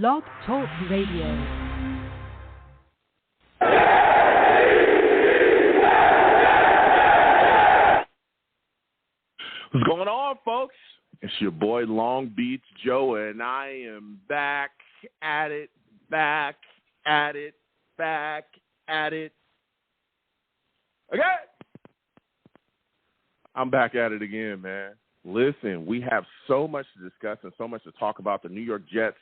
Blog Talk Radio. What's going on, folks? It's your boy Long Beach Joe, and I am back at it. Okay? I'm back at it again, man. Listen, we have so much to discuss and so much to talk about. The New York Jets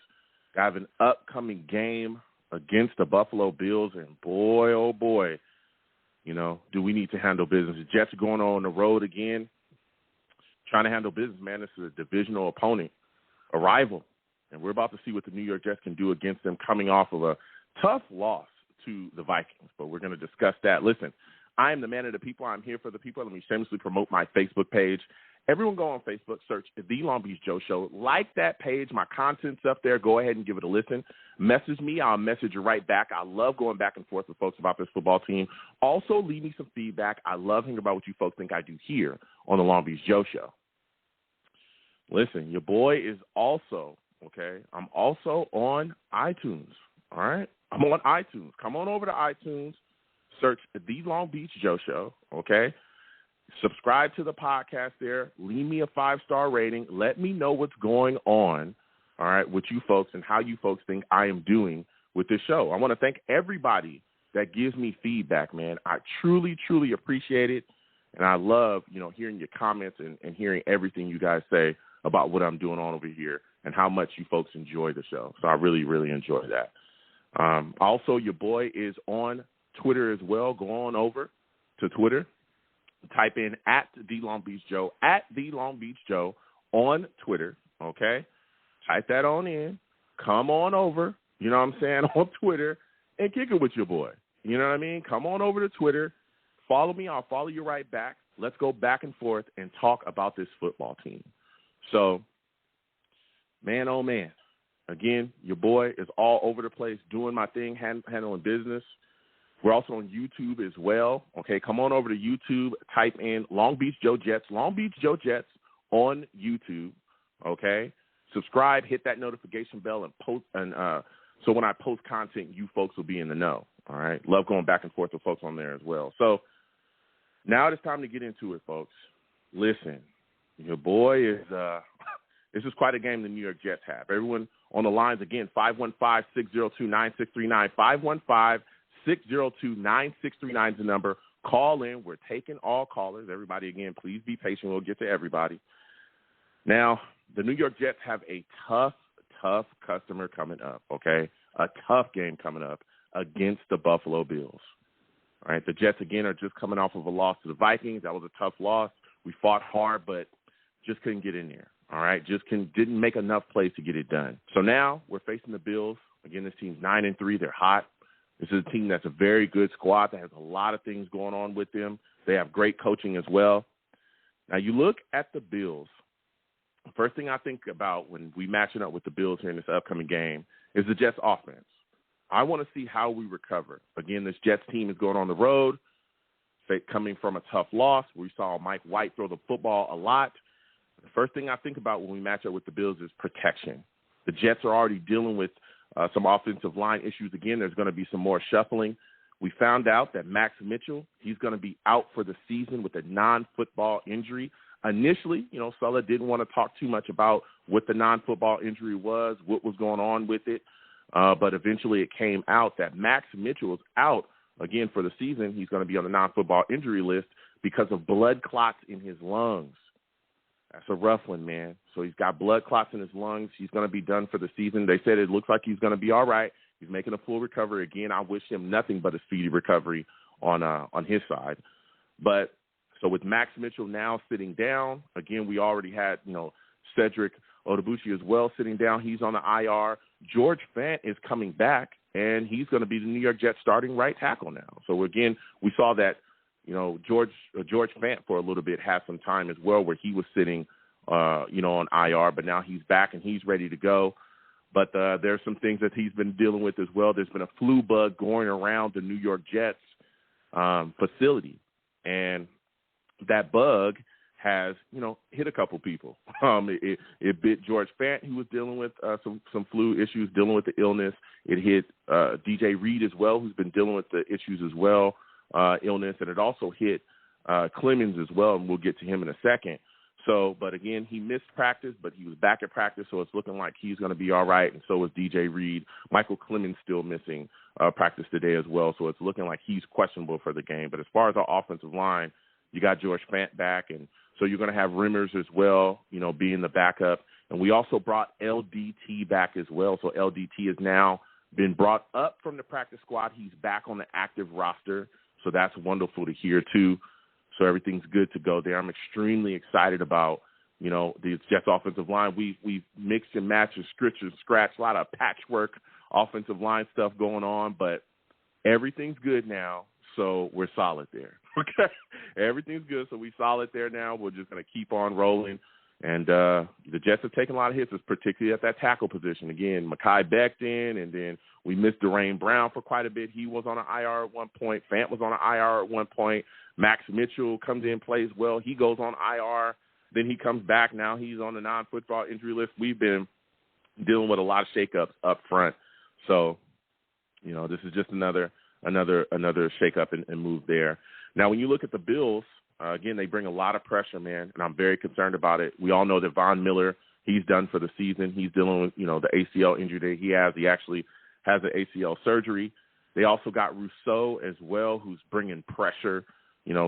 have an upcoming game against the Buffalo Bills, and boy, oh boy, you know, do we need to handle business. The Jets are going on the road again, trying to handle business, man. This is a divisional opponent, a rival, and we're about to see what the New York Jets can do against them coming off of a tough loss to the Vikings, but we're going to discuss that. Listen, I am the man of the people. I'm here for the people. Let me shamelessly promote my Facebook page. Everyone go on Facebook, search The Long Beach Joe Show. Like that page. My content's up there. Go ahead and give it a listen. Message me. I'll message you right back. I love going back and forth with folks about this football team. Also, leave me some feedback. I love hearing about what you folks think I do here on The Long Beach Joe Show. Listen, your boy is also, okay, I'm also on iTunes, all right? I'm on iTunes. Come on over to iTunes. Search The Long Beach Joe Show, okay? Subscribe to the podcast there. Leave me a 5-star rating. Let me know what's going on, all right, with you folks and how you folks think I am doing with this show. I want to thank everybody that gives me feedback, man. I truly, truly appreciate it, and I love, you know, hearing your comments and hearing everything you guys say about what I'm doing on over here and how much you folks enjoy the show. So I really, really enjoy that. Also, your boy is on Twitter as well. Go on over to Twitter. Type in at The Long Beach Joe, at The Long Beach Joe on Twitter, okay? Type that on in. Come on over, you know what I'm saying, on Twitter and kick it with your boy. You know what I mean? Come on over to Twitter. Follow me. I'll follow you right back. Let's go back and forth and talk about this football team. So, man, oh, man. Again, your boy is all over the place doing my thing, handling business. We're also on YouTube as well. Okay, come on over to YouTube. Type in Long Beach Joe Jets, Long Beach Joe Jets on YouTube. Okay, subscribe, hit that notification bell, and post. And so when I post content, you folks will be in the know. All right, love going back and forth with folks on there as well. So now it's time to get into it, folks. Listen, your boy is. This is quite a game the New York Jets have. Everyone on the lines again. 515-602-9639. 515-602-9639 is the number. Call in. We're taking all callers. Everybody, again, please be patient. We'll get to everybody. Now, the New York Jets have a tough customer coming up, okay? A tough game coming up against the Buffalo Bills. All right, the Jets, again, are just coming off of a loss to the Vikings. That was a tough loss. We fought hard, but just couldn't get in there, all right? Didn't make enough plays to get it done. So now we're facing the Bills. Again, this team's 9-3. They're hot. This is a team that's a very good squad that has a lot of things going on with them. They have great coaching as well. Now, you look at the Bills. The first thing I think about when we matching up with the Bills here in this upcoming game is the Jets offense. I want to see how we recover. Again, this Jets team is going on the road, coming from a tough loss. We saw Mike White throw the football a lot. The first thing I think about when we match up with the Bills is protection. The Jets are already dealing with some offensive line issues. Again, there's going to be some more shuffling. We found out that Max Mitchell, he's going to be out for the season with a non-football injury. Initially, you know, Sulla didn't want to talk too much about what the non-football injury was, what was going on with it, but eventually it came out that Max Mitchell is out again for the season. He's going to be on the non-football injury list because of blood clots in his lungs. That's a rough one, man. So he's got blood clots in his lungs. He's going to be done for the season. They said it looks like he's going to be all right. He's making a full recovery. Again, I wish him nothing but a speedy recovery on his side. But so with Max Mitchell now sitting down, again, we already had, you know, Cedric Odebuchi as well sitting down. He's on the IR. George Fant is coming back, and he's going to be the New York Jets starting right tackle now. So, again, we saw that, you know, George Fant for a little bit had some time as well where he was sitting, you know, on IR, but now he's back and he's ready to go. But there's some things that he's been dealing with as well. There's been a flu bug going around the New York Jets facility, and that bug has, hit a couple people. It bit George Fant, who was dealing with some flu issues, dealing with the illness. It hit DJ Reed as well, who's been dealing with the issues as well, illness. And it also hit Clemens as well, and we'll get to him in a second. So, but again, he missed practice, but he was back at practice, so it's looking like he's going to be all right, and so is DJ Reed. Michael Clemens still missing practice today as well, so it's looking like he's questionable for the game. But as far as our offensive line, you got George Fant back, and so you're going to have Rimmers as well, being the backup. And we also brought LDT back as well, so LDT has now been brought up from the practice squad. He's back on the active roster, so that's wonderful to hear too. So everything's good to go there. I'm extremely excited about, the Jets offensive line. We've mixed and matched and scratched, a lot of patchwork offensive line stuff going on, but everything's good now, so we're solid there. Okay? Everything's good, so we're solid there now. We're just going to keep on rolling. And the Jets have taken a lot of hits, particularly at that tackle position. Again, Mekhi Becton, and then we missed Dwayne Brown for quite a bit. He was on an IR at one point. Fant was on an IR at one point. Max Mitchell comes in, plays well. He goes on IR. Then he comes back. Now he's on the non-football injury list. We've been dealing with a lot of shakeups up front. So, this is just another shakeup and move there. Now, when you look at the Bills, again, they bring a lot of pressure, man, and I'm very concerned about it. We all know that Von Miller, he's done for the season. He's dealing with, the ACL injury that he has. He actually has an ACL surgery. They also got Rousseau as well, who's bringing pressure,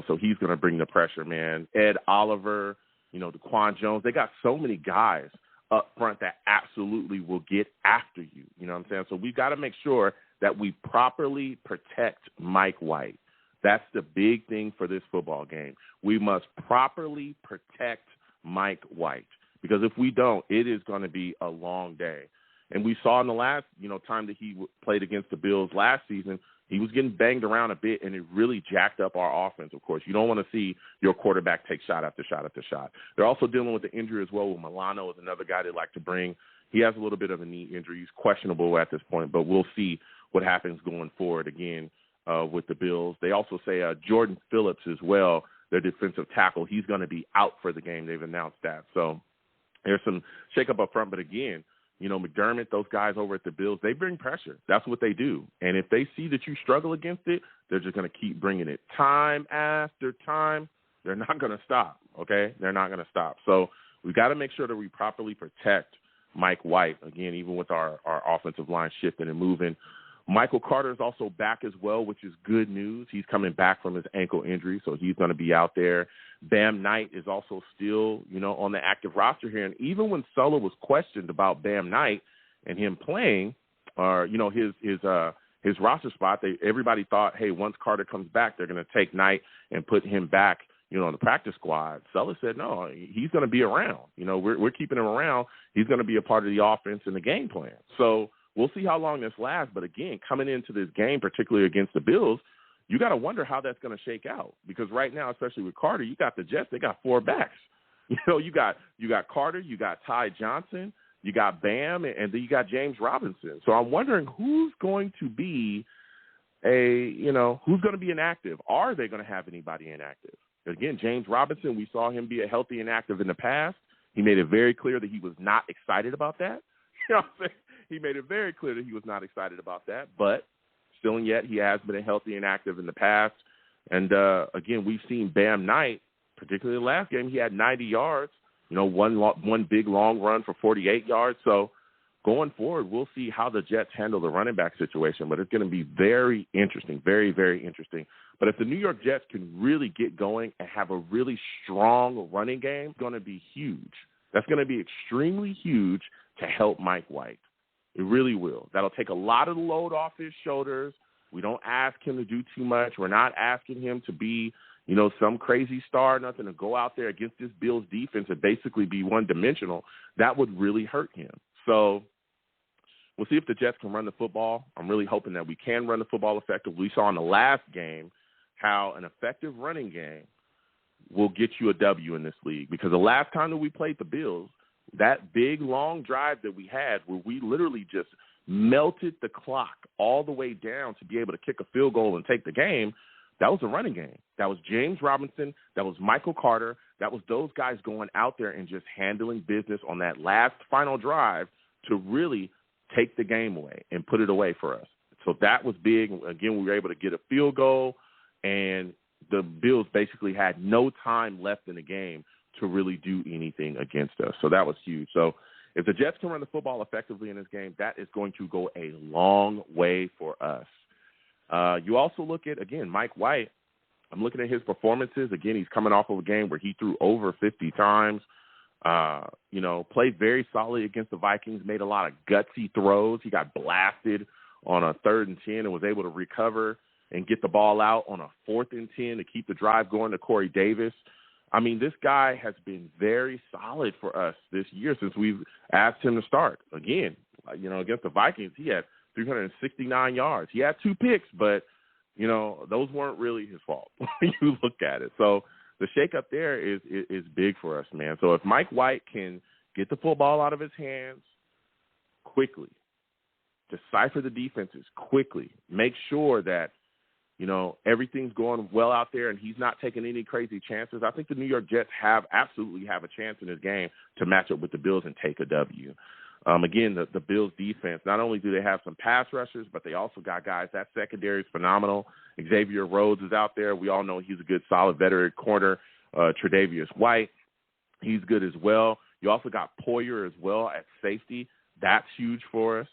so he's going to bring the pressure, man. Ed Oliver, DeQuan Jones. They got so many guys up front that absolutely will get after you. You know what I'm saying? So we've got to make sure that we properly protect Mike White. That's the big thing for this football game. We must properly protect Mike White, because if we don't, it is going to be a long day. And we saw in the last, time that he played against the Bills last season, he was getting banged around a bit, and it really jacked up our offense, of course. You don't want to see your quarterback take shot after shot after shot. They're also dealing with the injury as well. With Milano is another guy they like to bring. He has a little bit of a knee injury. He's questionable at this point, but we'll see what happens going forward again with the Bills. They also say Jordan Phillips as well, their defensive tackle. He's going to be out for the game. They've announced that. So there's some shakeup up front, but again, McDermott, those guys over at the Bills, they bring pressure. That's what they do. And if they see that you struggle against it, they're just going to keep bringing it. Time after time, they're not going to stop, okay? They're not going to stop. So we've got to make sure that we properly protect Mike White, again, even with our offensive line shifting and moving. Michael Carter is also back as well, which is good news. He's coming back from his ankle injury, so he's going to be out there. Bam Knight is also still, on the active roster here. And even when Sulla was questioned about Bam Knight and him playing, or his roster spot, everybody thought, hey, once Carter comes back, they're going to take Knight and put him back, on the practice squad. Sulla said, no, he's going to be around. We're keeping him around. He's going to be a part of the offense and the game plan. So we'll see how long this lasts. But again, coming into this game, particularly against the Bills, you got to wonder how that's going to shake out, because right now, especially with Carter, you got the Jets, they got four backs. You got Carter, you got Ty Johnson, you got Bam, and then you got James Robinson. So I'm wondering who's going to be who's going to be inactive? Are they going to have anybody inactive? Again, James Robinson, we saw him be a healthy inactive in the past. He made it very clear that he was not excited about that. You know what I'm saying? He made it very clear that he was not excited about that, but still and yet he has been a healthy and active in the past. And, again, we've seen Bam Knight, particularly the last game, he had 90 yards, one big long run for 48 yards. So going forward, we'll see how the Jets handle the running back situation, but it's going to be very interesting, very, very interesting. But if the New York Jets can really get going and have a really strong running game, it's going to be huge. That's going to be extremely huge to help Mike White. It really will. That'll take a lot of the load off his shoulders. We don't ask him to do too much. We're not asking him to be, some crazy star, nothing, to go out there against this Bills defense and basically be one-dimensional. That would really hurt him. So we'll see if the Jets can run the football. I'm really hoping that we can run the football effectively. We saw in the last game how an effective running game will get you a W in this league, because the last time that we played the Bills, that big, long drive that we had where we literally just melted the clock all the way down to be able to kick a field goal and take the game, that was a running game. That was James Robinson. That was Michael Carter. That was those guys going out there and just handling business on that last final drive to really take the game away and put it away for us. So that was big. Again, we were able to get a field goal, and the Bills basically had no time left in the game to really do anything against us. So that was huge. So if the Jets can run the football effectively in this game, that is going to go a long way for us. You also look at, again, Mike White. I'm looking at his performances. Again, he's coming off of a game where he threw over 50 times. Played very solidly against the Vikings, made a lot of gutsy throws. He got blasted on a 3rd and 10 and was able to recover and get the ball out on a 4th and 10 to keep the drive going to Corey Davis. I mean, this guy has been very solid for us this year since we've asked him to start. Again, against the Vikings, he had 369 yards. He had 2 picks, but, those weren't really his fault when you look at it. So the shakeup there is big for us, man. So if Mike White can get the football out of his hands quickly, decipher the defenses quickly, make sure that, everything's going well out there and he's not taking any crazy chances, I think the New York Jets absolutely have a chance in this game to match up with the Bills and take a W. Again, the Bills defense, not only do they have some pass rushers, but they also got guys. That secondary is phenomenal. Xavier Rhodes is out there. We all know he's a good, solid veteran corner. Tre'Davious White, he's good as well. You also got Poyer as well at safety. That's huge for us.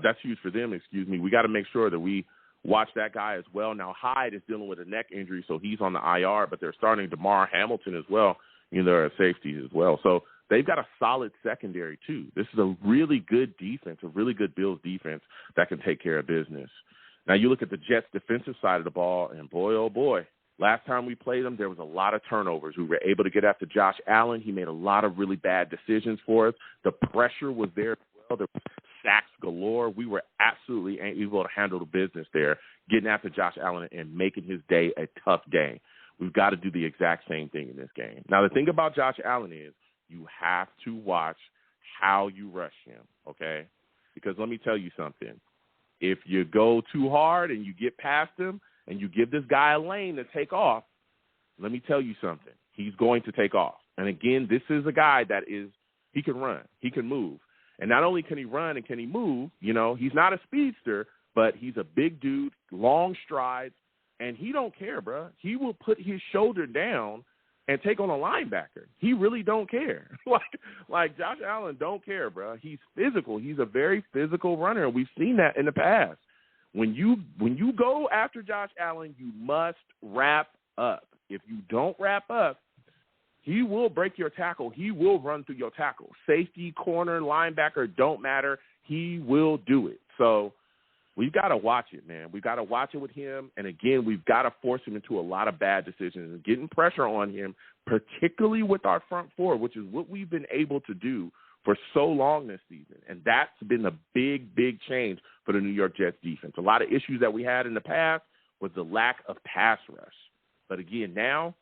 That's huge for them, We got to make sure that we watch that guy as well. Now, Hyde is dealing with a neck injury, so he's on the IR, but they're starting DeMar Hamilton as well, at safety as well. So they've got a solid secondary, too. This is a really good defense, a really good Bills defense that can take care of business. Now, you look at the Jets' defensive side of the ball, and boy, oh boy, last time we played them, there was a lot of turnovers. We were able to get after Josh Allen. He made a lot of really bad decisions for us. The pressure was there as well. There was sacks galore. We were absolutely able to handle the business there, getting after Josh Allen and making his day a tough day. We've got to do the exact same thing in this game. Now, the thing about Josh Allen is you have to watch how you rush him, okay? Because let me tell you something. If you go too hard and you get past him and you give this guy a lane to take off, let me tell you something. He's going to take off. And, again, this is a guy that he can run. He can move. And not only can he run and can he move, he's not a speedster, but he's a big dude, long strides, and he don't care, bro. He will put his shoulder down and take on a linebacker. He really don't care. like Josh Allen don't care, bro. He's physical. He's a very physical runner, and we've seen that in the past. When you go after Josh Allen, you must wrap up. If you don't wrap up, he will break your tackle. He will run through your tackle. Safety, corner, linebacker, don't matter. He will do it. So we've got to watch it, man. We've got to watch it with him. And, again, we've got to force him into a lot of bad decisions and getting pressure on him, particularly with our front four, which is what we've been able to do for so long this season. And that's been a big, big change for the New York Jets defense. A lot of issues that we had in the past was the lack of pass rush. But, again, now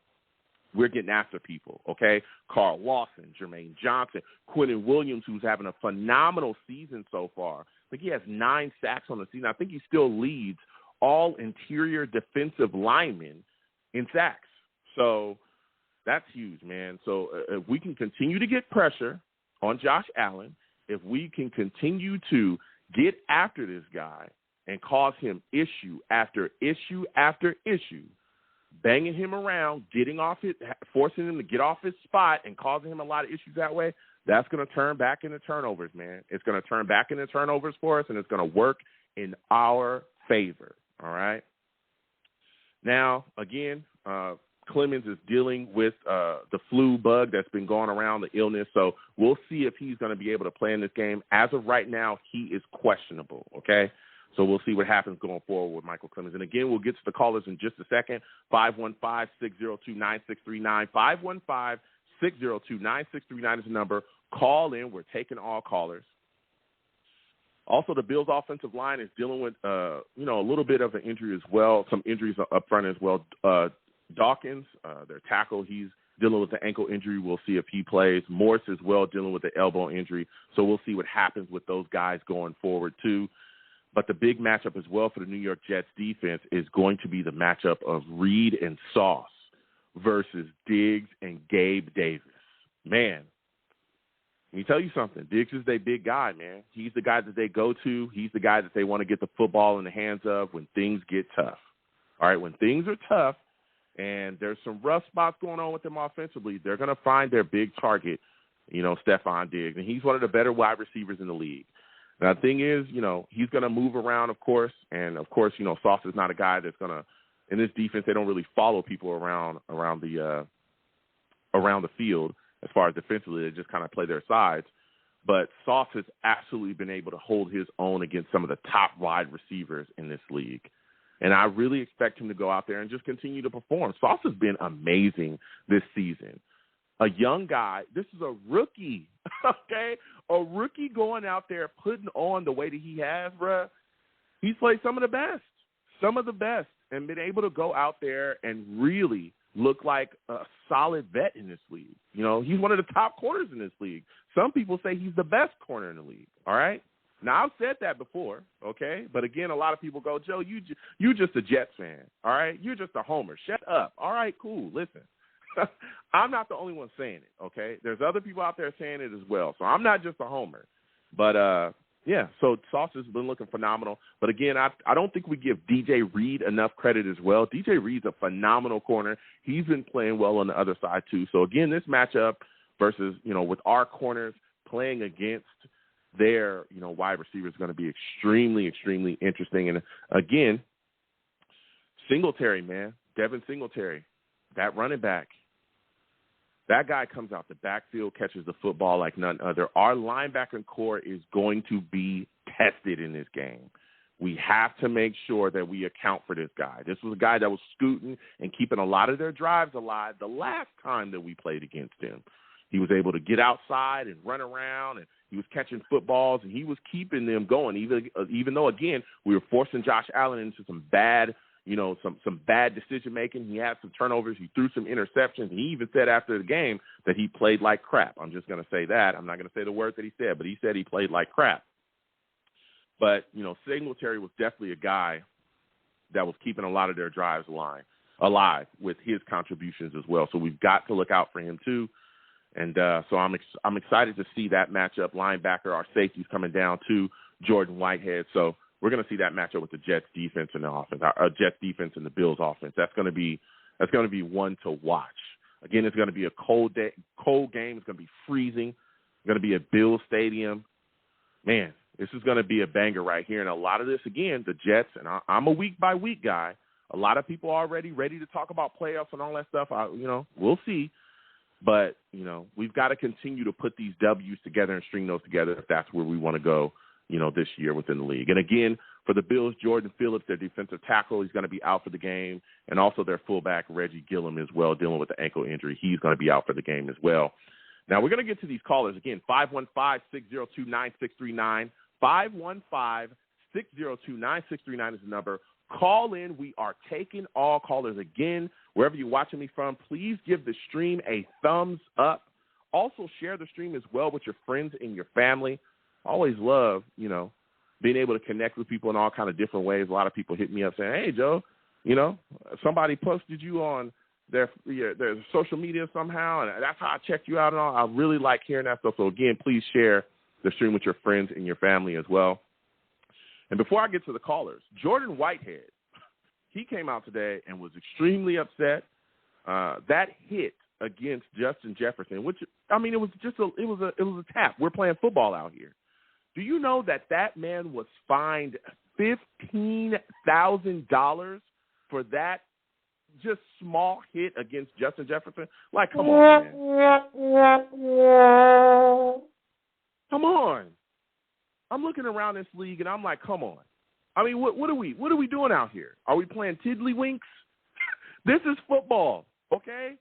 we're getting after people, okay? Carl Lawson, Jermaine Johnson, Quentin Williams, who's having a phenomenal season so far. I think he has 9 sacks on the season. I think he still leads all interior defensive linemen in sacks. So that's huge, man. So if we can continue to get pressure on Josh Allen, if we can continue to get after this guy and cause him issue after issue after issue, banging him around, forcing him to get off his spot and causing him a lot of issues that way, that's going to turn back into turnovers, man. It's going to turn back into turnovers for us, and it's going to work in our favor, all right? Now, again, Clemens is dealing with the flu bug that's been going around, the illness, so we'll see if he's going to be able to play in this game. As of right now, he is questionable, okay? So we'll see what happens going forward with Michael Clemens. And, again, we'll get to the callers in just a second. 515-602-9639. 515-602-9639 is the number. Call in. We're taking all callers. Also, the Bills' offensive line is dealing with, a little bit of an injury as well, some injuries up front as well. Dawkins, their tackle, he's dealing with the ankle injury. We'll see if he plays. Morse as well, dealing with the elbow injury. So we'll see what happens with those guys going forward, too. But the big matchup as well for the New York Jets defense is going to be the matchup of Reed and Sauce versus Diggs and Gabe Davis. Man, let me tell you something. Diggs is their big guy, man. He's the guy that they go to. He's the guy that they want to get the football in the hands of when things get tough. All right, when things are tough and there's some rough spots going on with them offensively, they're going to find their big target, Stephon Diggs. And he's one of the better wide receivers in the league. Now, the thing is, he's going to move around, of course. And, of course, Sauce is not a guy that's going to – in this defense, they don't really follow people around the field as far as defensively. They just kind of play their sides. But Sauce has absolutely been able to hold his own against some of the top wide receivers in this league. And I really expect him to go out there and just continue to perform. Sauce has been amazing this season. A young guy, this is a rookie, okay? A rookie going out there putting on the way that he has, bruh. He's played some of the best, and been able to go out there and really look like a solid vet in this league. He's one of the top corners in this league. Some people say he's the best corner in the league, all right? Now, I've said that before, okay? But, again, a lot of people go, Joe, you just a Jets fan, all right? You're just a homer. Shut up. All right, cool. Listen. I'm not the only one saying it, okay? There's other people out there saying it as well. So I'm not just a homer. But, so Sauce has been looking phenomenal. But, again, I don't think we give DJ Reed enough credit as well. DJ Reed's a phenomenal corner. He's been playing well on the other side too. So, again, this matchup versus, with our corners playing against their, wide receivers is going to be extremely, extremely interesting. And, again, Singletary, man, Devin Singletary, that running back. That guy comes out the backfield, catches the football like none other. Our linebacker core is going to be tested in this game. We have to make sure that we account for this guy. This was a guy that was scooting and keeping a lot of their drives alive the last time that we played against him. He was able to get outside and run around, and he was catching footballs, and he was keeping them going, even though, again, we were forcing Josh Allen into some bad some bad decision-making. He had some turnovers. He threw some interceptions. He even said after the game that he played like crap. I'm just going to say that. I'm not going to say the word that he said, but he said he played like crap. But, Singletary was definitely a guy that was keeping a lot of their drives alive with his contributions as well. So we've got to look out for him too. And so I'm excited to see that matchup. Linebacker, our safety's coming down to Jordan Whitehead. So we're going to see that matchup with the Jets defense and the offense, our Jets defense and the Bills offense. That's going to be one to watch. Again, it's going to be a cold game. It's going to be freezing. It's going to be at Bills Stadium. Man, this is going to be a banger right here. And a lot of this, again, the Jets, and I'm a week-by-week guy. A lot of people are already ready to talk about playoffs and all that stuff. We'll see. But, we've got to continue to put these W's together and string those together if that's where we want to go, this year within the league. And again, for the Bills, Jordan Phillips, their defensive tackle, he's going to be out for the game. And also their fullback, Reggie Gillum, as well, dealing with the ankle injury. He's going to be out for the game as well. Now, we're going to get to these callers. Again, 515-602-9639. 515-602-9639 is the number. Call in. We are taking all callers again. Wherever you're watching me from, please give the stream a thumbs up. Also, share the stream as well with your friends and your family. I always love, being able to connect with people in all kind of different ways. A lot of people hit me up saying, hey, Joe, somebody posted you on their social media somehow, and that's how I checked you out and all. I really like hearing that stuff. So, again, please share the stream with your friends and your family as well. And before I get to the callers, Jordan Whitehead, he came out today and was extremely upset. That hit against Justin Jefferson, which, it was a tap. We're playing football out here. Do you know that man was fined $15,000 for that just small hit against Justin Jefferson? Like, come on, man. Come on. I'm looking around this league and I'm like, come on. What are we doing out here? Are we playing tiddlywinks? This is football, okay?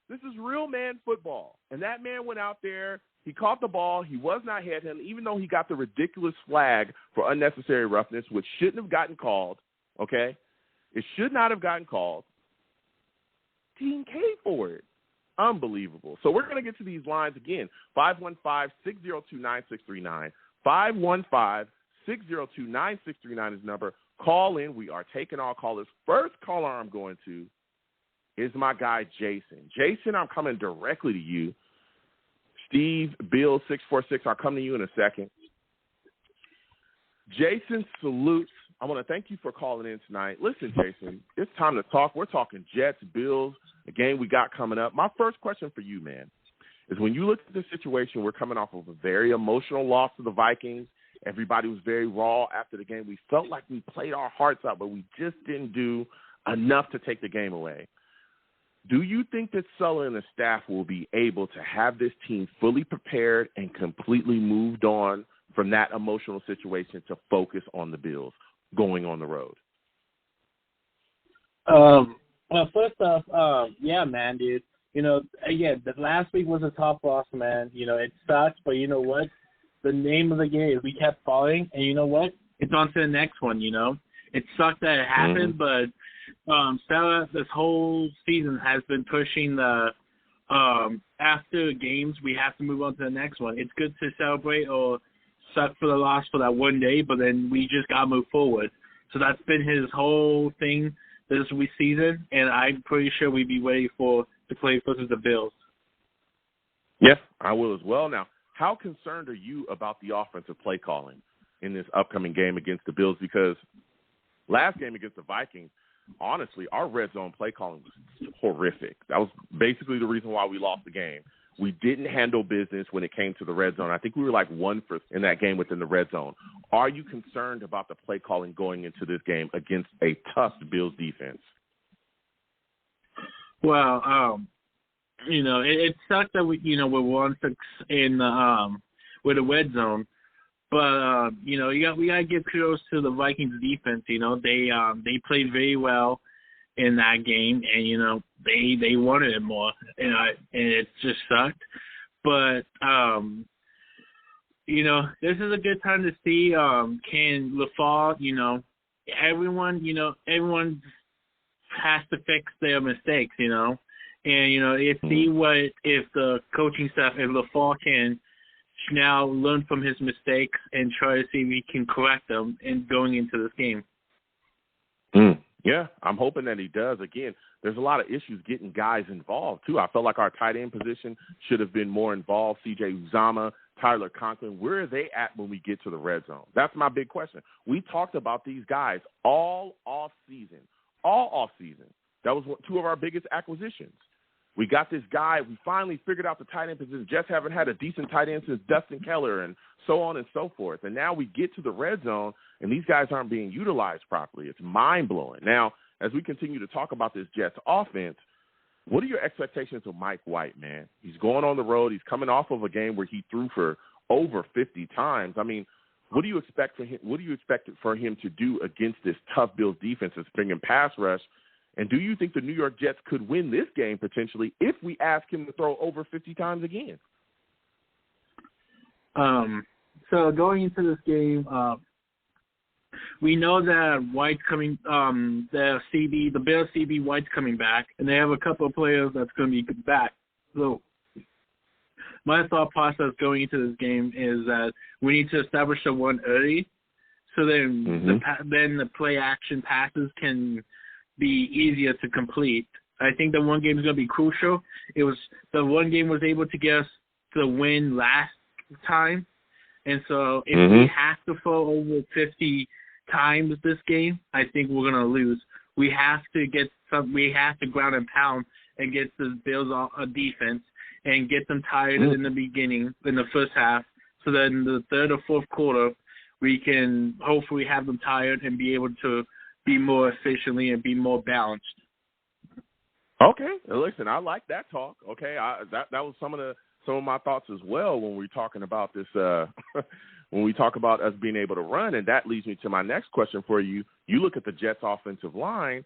This is real man football. And that man went out there. He caught the ball. He was not hit him, even though he got the ridiculous flag for unnecessary roughness, which shouldn't have gotten called, okay? It should not have gotten called. Team K for it. Unbelievable. So we're going to get to these lines again. 515-602-9639. 515-602-9639. 602-9639 is number. Call in. We are taking all callers. First caller I'm going to is my guy, Jason. Jason, I'm coming directly to you. Steve, Bill, 646, I'll come to you in a second. Jason salutes. I want to thank you for calling in tonight. Listen, Jason, it's time to talk. We're talking Jets, Bills, the game we got coming up. My first question for you, man, is when you look at the situation, we're coming off of a very emotional loss to the Vikings. Everybody was very raw after the game. We felt like we played our hearts out, but we just didn't do enough to take the game away. Do you think that Sulla and the staff will be able to have this team fully prepared and completely moved on from that emotional situation to focus on the Bills going on the road? Well, first off, yeah, man, dude. You know, again, the last week was a tough loss, man. You know, it sucks, but you know what? The name of the game is we kept falling, and you know what? It's on to the next one, you know? It sucked that it happened, but Stella, this whole season has been pushing the after games, we have to move on to the next one. It's good to celebrate or suck for the loss for that one day, but then we just got to move forward. So that's been his whole thing this season, and I'm pretty sure we'd be ready to play versus the Bills. Yes, I will as well. Now, how concerned are you about the offensive play calling in this upcoming game against the Bills? Because last game against the Vikings, honestly, our red zone play calling was horrific. That was basically the reason why we lost the game. We didn't handle business when it came to the red zone. I think we were like 1 for in that game within the red zone. Are you concerned about the play calling going into this game against a tough Bills defense? Well, you know, it sucks that we're 1-6 in with the red zone. But you know, we gotta give kudos to the Vikings defense. You know, they played very well in that game, and you know they wanted it more, and it just sucked. But you know, this is a good time to see can LaFleur. You know, everyone has to fix their mistakes. You know, and you know if the coaching staff, if LaFleur can now learn from his mistakes and try to see if he can correct them in going into this game. Yeah, I'm hoping that he does. Again, there's a lot of issues getting guys involved, too. I felt like our tight end position should have been more involved. C.J. Uzomah, Tyler Conklin, where are they at when we get to the red zone? That's my big question. We talked about these guys all off season. That was two of our biggest acquisitions. We got this guy. We finally figured out the tight end position. Jets haven't had a decent tight end since Dustin Keller and so on and so forth. And now we get to the red zone, and these guys aren't being utilized properly. It's mind-blowing. Now, as we continue to talk about this Jets offense, what are your expectations of Mike White, man? He's going on the road. He's coming off of a game where he threw for over 50 times. I mean, what do you expect for him? What do you expect for him to do against this tough Bills defense that's bringing pass rush? And do you think the New York Jets could win this game potentially if we ask him to throw over 50 times again? So going into this game, we know that White's coming. The Bills CB White's coming back, and they have a couple of players that's going to be back. So my thought process going into this game is that we need to establish the one early, so then the play action passes can be easier to complete. I think the one game is going to be crucial. The one game was able to get us the win last time, and so if we have to throw over 50 times this game, I think we're going to lose. We have to ground and pound and get the Bills a defense and get them tired in the beginning, in the first half, so that in the third or fourth quarter we can hopefully have them tired and be able to be more efficiently and be more balanced. Okay, listen, I like that talk. Okay, that was some of my thoughts as well when we're talking about this. When we talk about us being able to run, and that leads me to my next question for you. You look at the Jets' offensive line.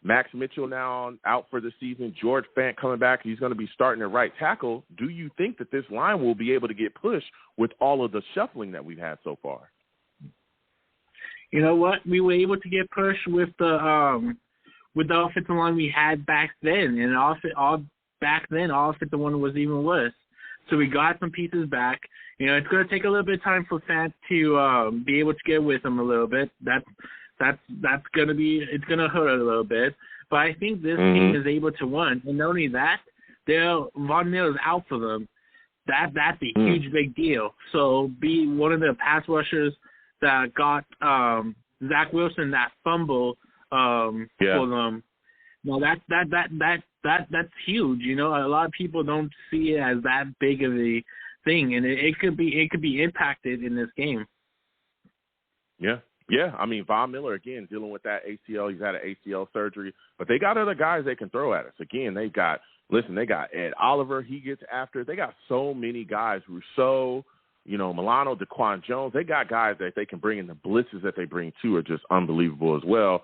Max Mitchell now out for the season. George Fant coming back. He's going to be starting at right tackle. Do you think that this line will be able to get pushed with all of the shuffling that we've had so far? You know what? We were able to get pushed with the offensive line we had back then, and back then, our offensive line was even worse. So we got some pieces back. You know, it's going to take a little bit of time for Fant to be able to get with him a little bit. That's going to be – it's going to hurt a little bit. But I think this team is able to win. And not only that, Von Miller's out for them. That's a huge, big deal. So be one of the pass rushers that got Zach Wilson that fumble for them. No, that's huge. You know, a lot of people don't see it as that big of a thing, and it could be impacted in this game. Yeah. I mean, Von Miller again dealing with that ACL. He's had an ACL surgery, but they got other guys they can throw at us. Again, they got Ed Oliver. He gets after it. They got so many guys. Rousseau, you know, Milano, Daquan Jones. They got guys that they can bring in. The blitzes that they bring too are just unbelievable as well.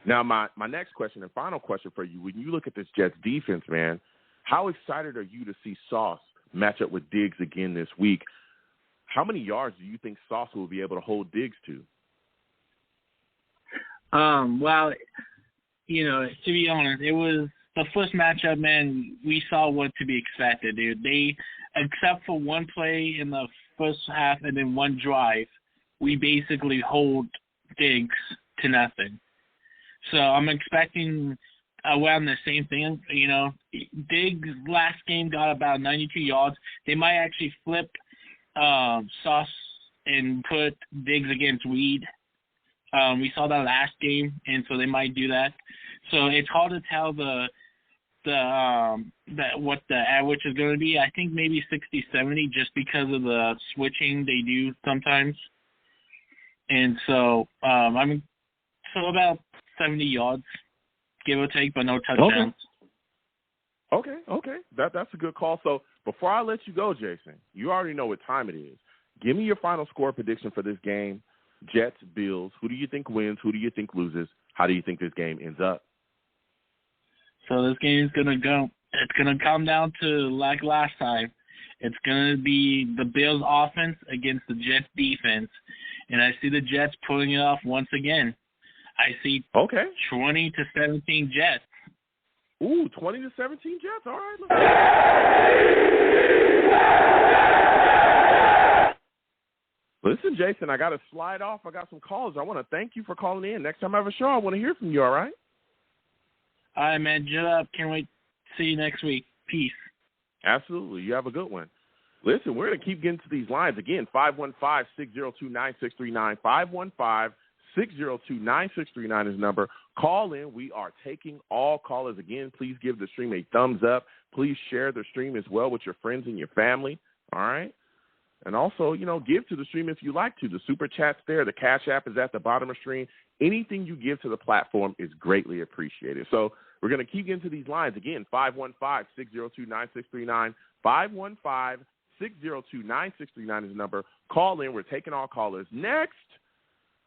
Now, my next question and final question for you, when you look at this Jets defense, man, how excited are you to see Sauce match up with Diggs again this week? How many yards do you think Sauce will be able to hold Diggs to? Well, you know, to be honest, it was the first matchup, man. We saw what to be expected, dude. They, except for one play in the first half and then one drive, we basically hold Diggs to nothing. So I'm expecting around the same thing. You know, Diggs last game got about 92 yards. They might actually flip Sauce and put Diggs against Reed. We saw that last game, and so they might do that. So it's hard to tell what the average is going to be. I think maybe 60-70 just because of the switching they do sometimes. And so so about 70 yards, give or take, but no touchdowns. Okay. That's a good call. So before I let you go, Jason, you already know what time it is. Give me your final score prediction for this game. Jets, Bills. Who do you think wins? Who do you think loses? How do you think this game ends up? So this game is going to come down to like last time. It's going to be the Bills offense against the Jets defense. And I see the Jets pulling it off once again. I see 20-17 Jets. Ooh, 20-17 Jets. All right. Listen, Jason, I got to slide off. I got some calls. I want to thank you for calling in. Next time I have a show, I want to hear from you, all right? All right, man. Jet up. Can't wait to see you next week. Peace. Absolutely. You have a good one. Listen, we're going to keep getting to these lines. Again, 515-602-9639. 515-602-9639 is the number. Call in. We are taking all callers. Again, please give the stream a thumbs up. Please share the stream as well with your friends and your family, all right? And also, you know, give to the stream if you like to. The Super Chat's there. The Cash App is at the bottom of the stream. Anything you give to the platform is greatly appreciated. So we're going to keep getting to these lines. Again, 515-602-9639. 515-602-9639 is the number. Call in. We're taking all callers. Next,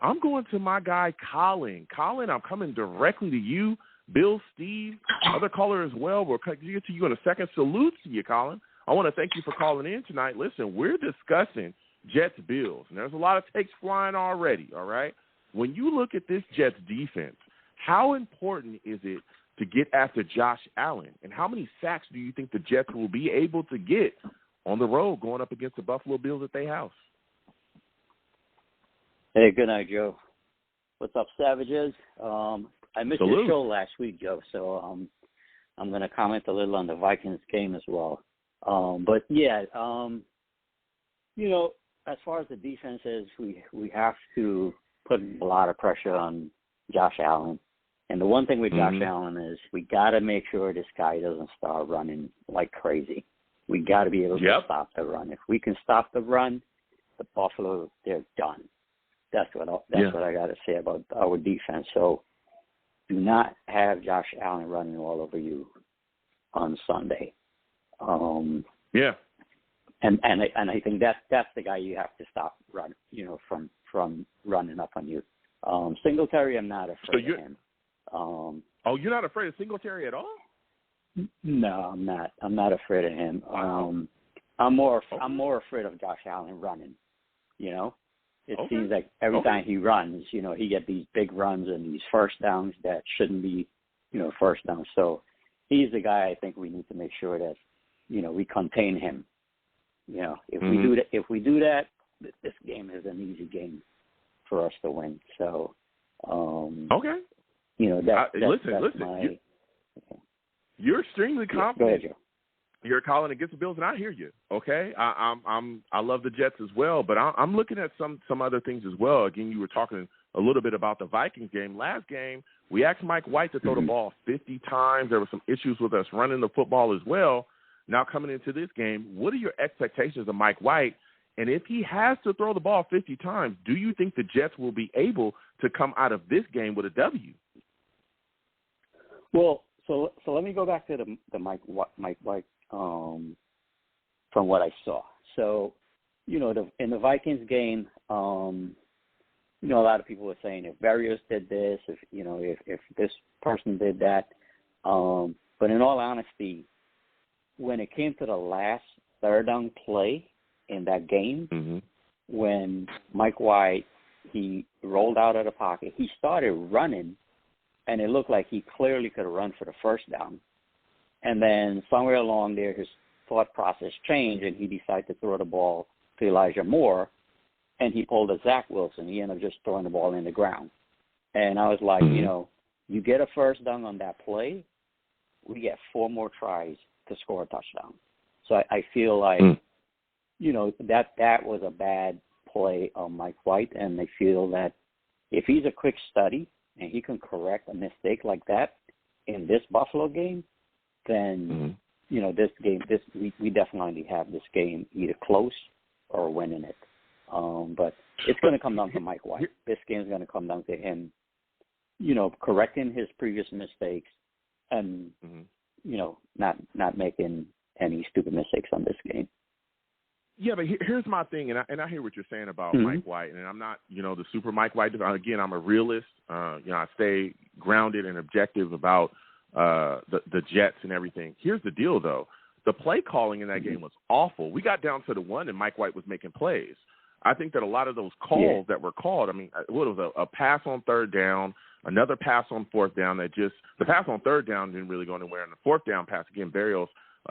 I'm going to my guy, Colin. Colin, I'm coming directly to you. Bill, Steve, other caller as well. We'll get to you in a second. Salute to you, Colin. I want to thank you for calling in tonight. Listen, we're discussing Jets Bills, and there's a lot of takes flying already, all right? When you look at this Jets defense, how important is it to get after Josh Allen, and how many sacks do you think the Jets will be able to get on the road going up against the Buffalo Bills at their house? Hey, good night, Joe. What's up, Savages? I missed your show last week, Joe, so I'm going to comment a little on the Vikings game as well. But yeah, you know, as far as the defense is, we have to put a lot of pressure on Josh Allen. And the one thing with Josh Allen is we got to make sure this guy doesn't start running like crazy. We got to be able to stop the run. If we can stop the run, the Buffalo, they're done. That's what I got to say about our defense. So do not have Josh Allen running all over you on Sunday. And I think that's the guy you have to stop from running up on you. Singletary, I'm not afraid of him. You're not afraid of Singletary at all? No, I'm not. I'm not afraid of him. I'm more afraid of Josh Allen running. You know, it seems like every time he runs, you know, he gets these big runs and these first downs that shouldn't be, you know, first downs. So he's the guy I think we need to make sure that, you know, we contain him. You know, if we do that, this game is an easy game for us to win. So, okay. You know, that's listen. You're extremely confident. Go ahead, Joe. You're calling against the Bills, and I hear you. Okay, I love the Jets as well, but I'm looking at some other things as well. Again, you were talking a little bit about the Vikings game. Last game, we asked Mike White to throw the ball 50 times. There were some issues with us running the football as well. Now coming into this game, what are your expectations of Mike White? And if he has to throw the ball 50 times, do you think the Jets will be able to come out of this game with a W? Well, so let me go back to the Mike White from what I saw. So, you know, in the Vikings game, you know, a lot of people were saying if Berrios did this, if this person did that. But in all honesty, when it came to the last third down play in that game, when Mike White, he rolled out of the pocket, he started running, and it looked like he clearly could have run for the first down. And then somewhere along there, his thought process changed, and he decided to throw the ball to Elijah Moore, and he pulled a Zach Wilson. He ended up just throwing the ball in the ground. And I was like, you know, you get a first down on that play, we get 4 more tries to score a touchdown. So I feel like, you know, that was a bad play on Mike White, and I feel that if he's a quick study and he can correct a mistake like that in this Buffalo game, then, you know, this game, we definitely have this game either close or winning it. But it's going to come down to Mike White. This game is going to come down to him, you know, correcting his previous mistakes and, you know, not making any stupid mistakes on this game. Yeah, but here's my thing, and I hear what you're saying about Mike White, and I'm not, you know, the super Mike White. Again, I'm a realist. You know, I stay grounded and objective about the Jets and everything. Here's the deal, though. The play calling in that game was awful. We got down to the one, and Mike White was making plays. I think that a lot of those calls that were called, I mean, what was a pass on third down, another pass on fourth down the pass on third down didn't really go anywhere, and the fourth down pass, again, Berrios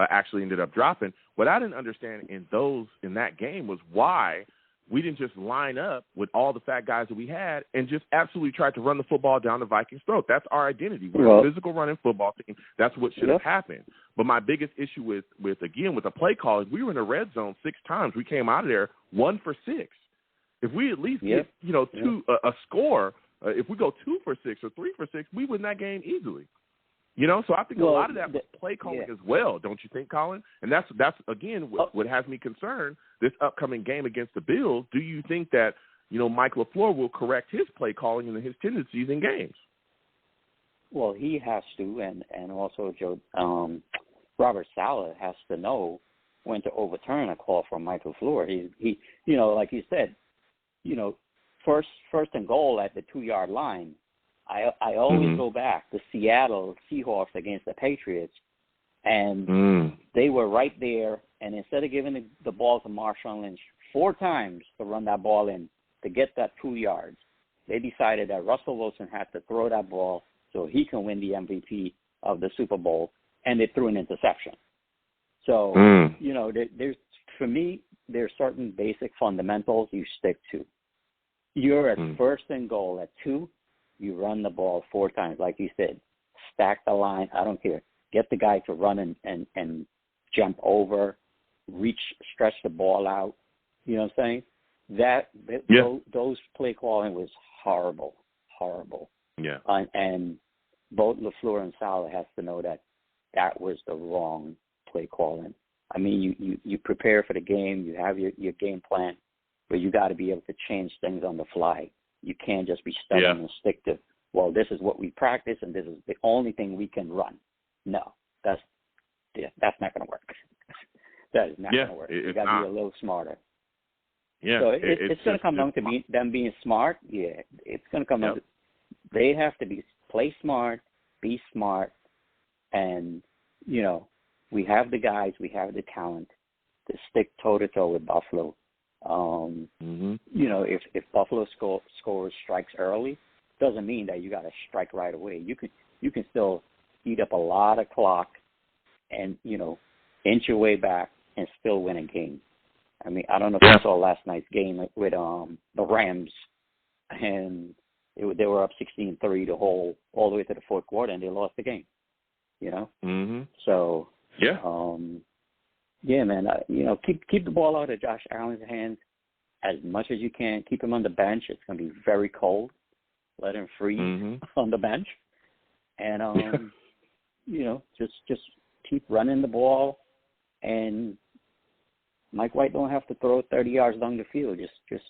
actually ended up dropping. What I didn't understand in that game was why we didn't just line up with all the fat guys that we had and just absolutely try to run the football down the Vikings' throat. That's our identity. We're a physical running football team. That's what should have happened. But my biggest issue with the play call is we were in the red zone 6 times. We came out of there 1 for 6. If we at least get, you know, a score, if we go 2 for 6 or 3 for 6, we win that game easily. You know, so I think a lot of that was play calling as well, don't you think, Colin? And that's again what has me concerned this upcoming game against the Bills. Do you think that, you know, Mike LaFleur will correct his play calling and his tendencies in games? Well, he has to, and also Joe, Robert Saleh has to know when to overturn a call from Mike LaFleur. He you know, like you said, you know, first and goal at the 2-yard line. I always go back to Seattle Seahawks against the Patriots, and they were right there. And instead of giving the ball to Marshawn Lynch 4 times to run that ball in to get that 2 yards, they decided that Russell Wilson had to throw that ball so he can win the MVP of the Super Bowl, and they threw an interception. So, you know, there's for me, there's certain basic fundamentals you stick to. You're at first and goal at 2. You run the ball 4 times, like you said. Stack the line. I don't care. Get the guy to run and jump over, stretch the ball out. You know what I'm saying? Those play calling was horrible. Yeah. And both LaFleur and Saleh has to know that was the wrong play calling. I mean, you prepare for the game. You have your game plan, but you got to be able to change things on the fly. You can't just be stubborn and stick to, well, this is what we practice and this is the only thing we can run. No, that's not going to work. That is not going to work. You got to be a little smarter. Yeah. So it's going to come down to them being smart. Yeah, it's going to come down to they have to play smart, be smart, and, you know, we have the guys, we have the talent to stick toe-to-toe with Buffalo. You know, if Buffalo scores strikes early, doesn't mean that you got to strike right away. You can still eat up a lot of clock and, you know, inch your way back and still win a game. I mean, I don't know if you saw last night's game with the Rams, and they were up 16-3 all the way to the fourth quarter, and they lost the game. You know. Mm-hmm. So. Yeah. Yeah, man. Keep the ball out of Josh Allen's hands as much as you can. Keep him on the bench. It's going to be very cold. Let him freeze on the bench, and just keep running the ball, and Mike White don't have to throw 30 yards down the field. Just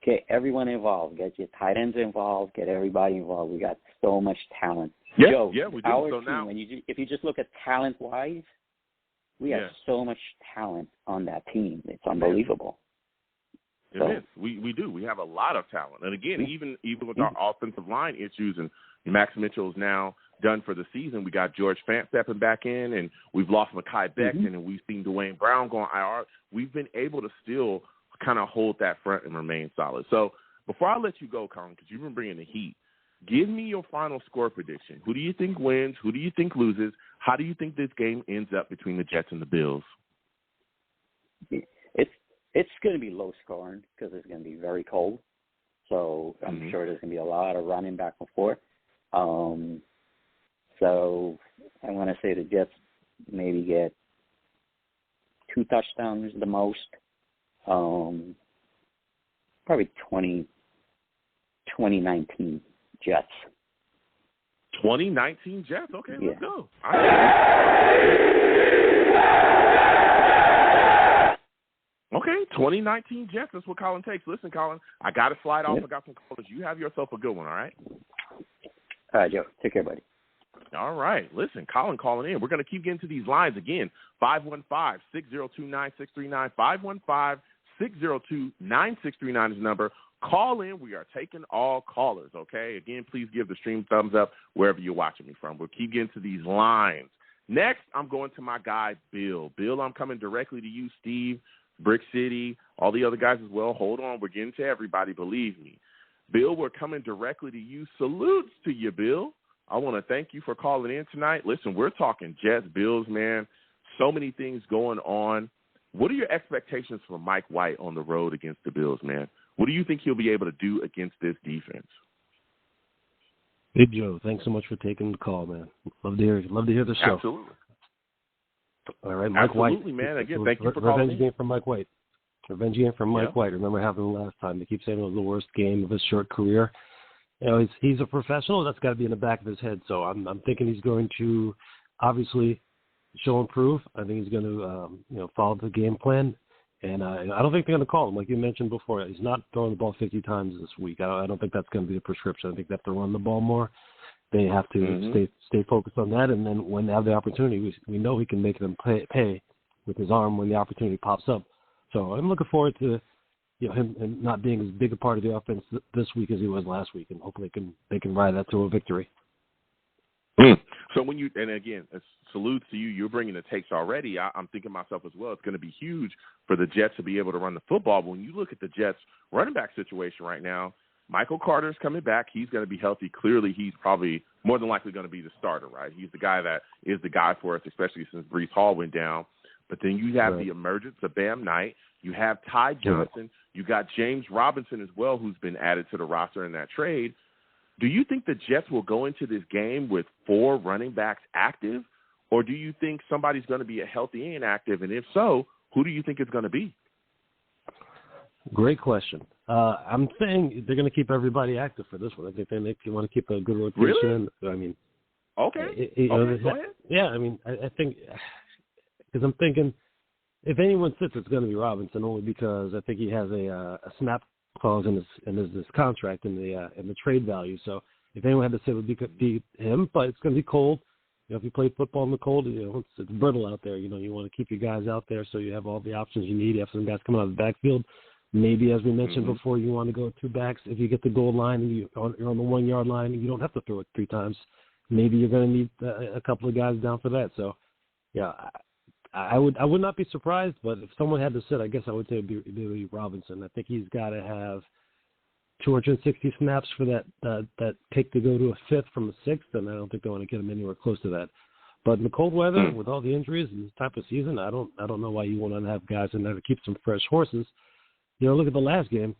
get everyone involved. Get your tight ends involved. Get everybody involved. We got so much talent. Yeah, Joe, we do. Our so team, now, if you just look at talent-wise, we have so much talent on that team. It's unbelievable. It is. We do. We have a lot of talent. And again, even with our offensive line issues, and Max Mitchell is now done for the season, we got George Fant stepping back in, and we've lost Mekhi Becton, and we've seen Dwayne Brown going IR. We've been able to still kind of hold that front and remain solid. So before I let you go, Colin, because you've been bringing the heat, give me your final score prediction. Who do you think wins? Who do you think loses? How do you think this game ends up between the Jets and the Bills? It's going to be low scoring because it's going to be very cold. So I'm sure there's going to be a lot of running back and forth. So I want to say the Jets maybe get 2 touchdowns the most. Probably 2019 Jets. 2019 Jets? Okay, let's go. Okay, 2019 Jets. That's what Colin takes. Listen, Colin, I got to slide off. I got some callers. You have yourself a good one, all right? All right, Joe. Take care, buddy. All right. Listen, Colin calling in. We're going to keep getting to these lines again. 515-602-9639. 515-602-9639 is the number. Call in. We are taking all callers, okay? Again, please give the stream thumbs up wherever you're watching me from. We'll keep getting to these lines. Next, I'm going to my guy, Bill. Bill, I'm coming directly to you, Steve, Brick City, all the other guys as well. Hold on. We're getting to everybody, believe me. Bill, we're coming directly to you. Salutes to you, Bill. I want to thank you for calling in tonight. Listen, we're talking Jets, Bills, man. So many things going on. What are your expectations for Mike White on the road against the Bills, man? What do you think he'll be able to do against this defense? Big Joe, thanks so much for taking the call, man. Love to hear the show. Absolutely. All right, Mike Absolutely, White. Man. Again, thank you for calling. Revenge game from Mike White. Revenge game from Mike White. Remember having him last time. They keep saying it was the worst game of his short career. You know, he's a professional. That's got to be in the back of his head. So I'm thinking he's going to obviously show and prove. I think he's going to follow the game plan. And I don't think they're going to call him. Like you mentioned before, he's not throwing the ball 50 times this week. I don't think that's going to be the prescription. I think they have to run the ball more. They have to stay focused on that. And then when they have the opportunity, we know he can make them pay with his arm when the opportunity pops up. So I'm looking forward to him not being as big a part of the offense this week as he was last week, and hopefully they can ride that to a victory. So and again, salutes to you. You're bringing the takes already. I'm thinking myself as well. It's going to be huge for the Jets to be able to run the football. But when you look at the Jets' running back situation right now, Michael Carter's coming back. He's going to be healthy. Clearly, he's probably more than likely going to be the starter, right? He's the guy that is the guy for us, especially since Breece Hall went down. But then you have the emergence of Bam Knight. You have Ty Johnson. You got James Robinson as well, who's been added to the roster in that trade. Do you think the Jets will go into this game with 4 running backs active, or do you think somebody's going to be healthy and active? And if so, who do you think it's going to be? Great question. I'm saying they're going to keep everybody active for this one. I think they want to keep a good rotation. Really? I mean, okay. Go ahead. Yeah, I mean, I think because I'm thinking if anyone sits, it's going to be Robinson, only because I think he has a snap clause in his contract in the trade value. So if anyone had to sit, it would be him. But it's going to be cold. If you play football in the cold, it's brittle out there. You want to keep your guys out there so you have all the options you need. You have some guys coming out of the backfield. Maybe, as we mentioned before, you want to go 2 backs. If you get the goal line and you're on the 1-yard line, and you don't have to throw it 3 times. Maybe you're going to need a couple of guys down for that. So, yeah, I would not be surprised. But if someone had to sit, I guess I would say it'd be Robinson. I think he's got to have 260 snaps for that pick to go to a 5th from a 6th, and I don't think they want to get him anywhere close to that. But in the cold weather, with all the injuries and this type of season, I don't know why you want to have guys in there to keep some fresh horses. Look at the last game.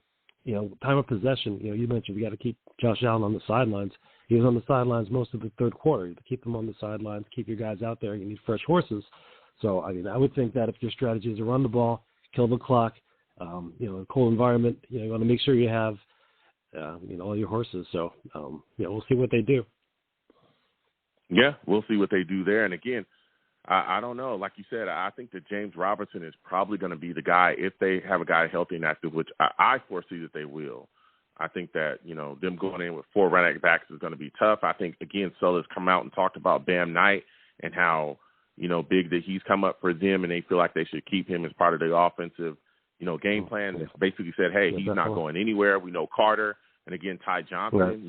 Time of possession. You mentioned we got to keep Josh Allen on the sidelines. He was on the sidelines most of the third quarter. To keep them on the sidelines, keep your guys out there. You need fresh horses. So I would think that if your strategy is to run the ball, kill the clock, in a cold environment, you want to make sure you have, all your horses. So we'll see what they do. Yeah, we'll see what they do there. And again, I don't know. Like you said, I think that James Robinson is probably going to be the guy if they have a guy healthy and active, which I foresee that they will. I think that, them going in with 4 running backs is going to be tough. I think, again, Sulla's come out and talked about Bam Knight and how, big that he's come up for them, and they feel like they should keep him as part of the offensive, game plan. It's basically said, hey, he's not going anywhere. We know Carter. And, again, Ty Johnson. Right.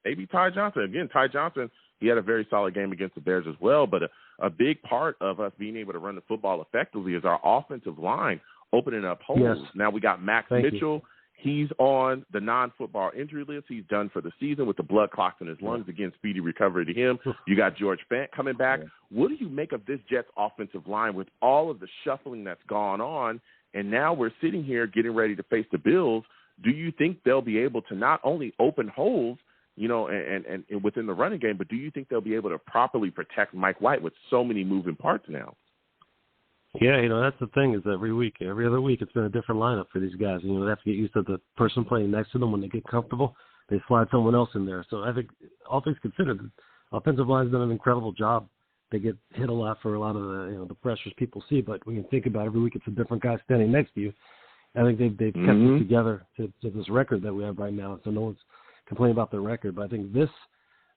Maybe Ty Johnson. Again, Ty Johnson, he had a very solid game against the Bears as well. But a big part of us being able to run the football effectively is our offensive line opening up holes. Yes. Now we got Max Mitchell. He's on the non-football injury list. He's done for the season with the blood clots in his lungs. Again, speedy recovery to him. You got George Fant coming back. Yeah. What do you make of this Jets offensive line with all of the shuffling that's gone on? And now we're sitting here getting ready to face the Bills. Do you think they'll be able to not only open holes, and within the running game, but do you think they'll be able to properly protect Mike White with so many moving parts now? Yeah, that's the thing is every other week, it's been a different lineup for these guys. They have to get used to the person playing next to them. When they get comfortable, they slide someone else in there. So I think all things considered, the offensive line's done an incredible job. They get hit a lot for a lot of the pressures people see, but when you think about it, every week it's a different guy standing next to you. I think they've kept it together to this record that we have right now. So no one's complaining about their record. But I think this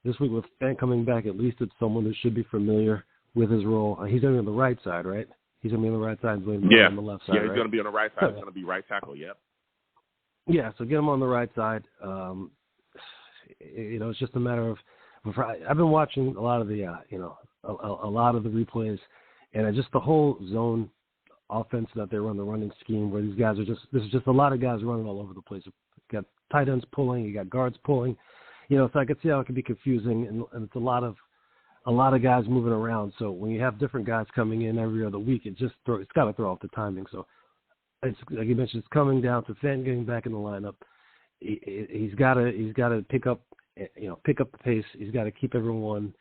week with Fant coming back, at least it's someone who should be familiar with his role. He's going to be on the right side, right? He's going to be on the right side. He's going to be on the left side, he's going to be on the right side. He's going to be right tackle, yep. Yeah, so get him on the right side. It's just a matter of I've been watching a lot of the, a lot of the replays, and just the whole zone offense that they run, the running scheme, where these guys are there's just a lot of guys running all over the place. You got tight ends pulling, you got guards pulling, so I could see how it can be confusing, and it's a lot of guys moving around. So when you have different guys coming in every other week, it's got to throw off the timing. So it's, like you mentioned, it's coming down to Fenton getting back in the lineup. He's got to pick up the pace. He's got to keep everyone,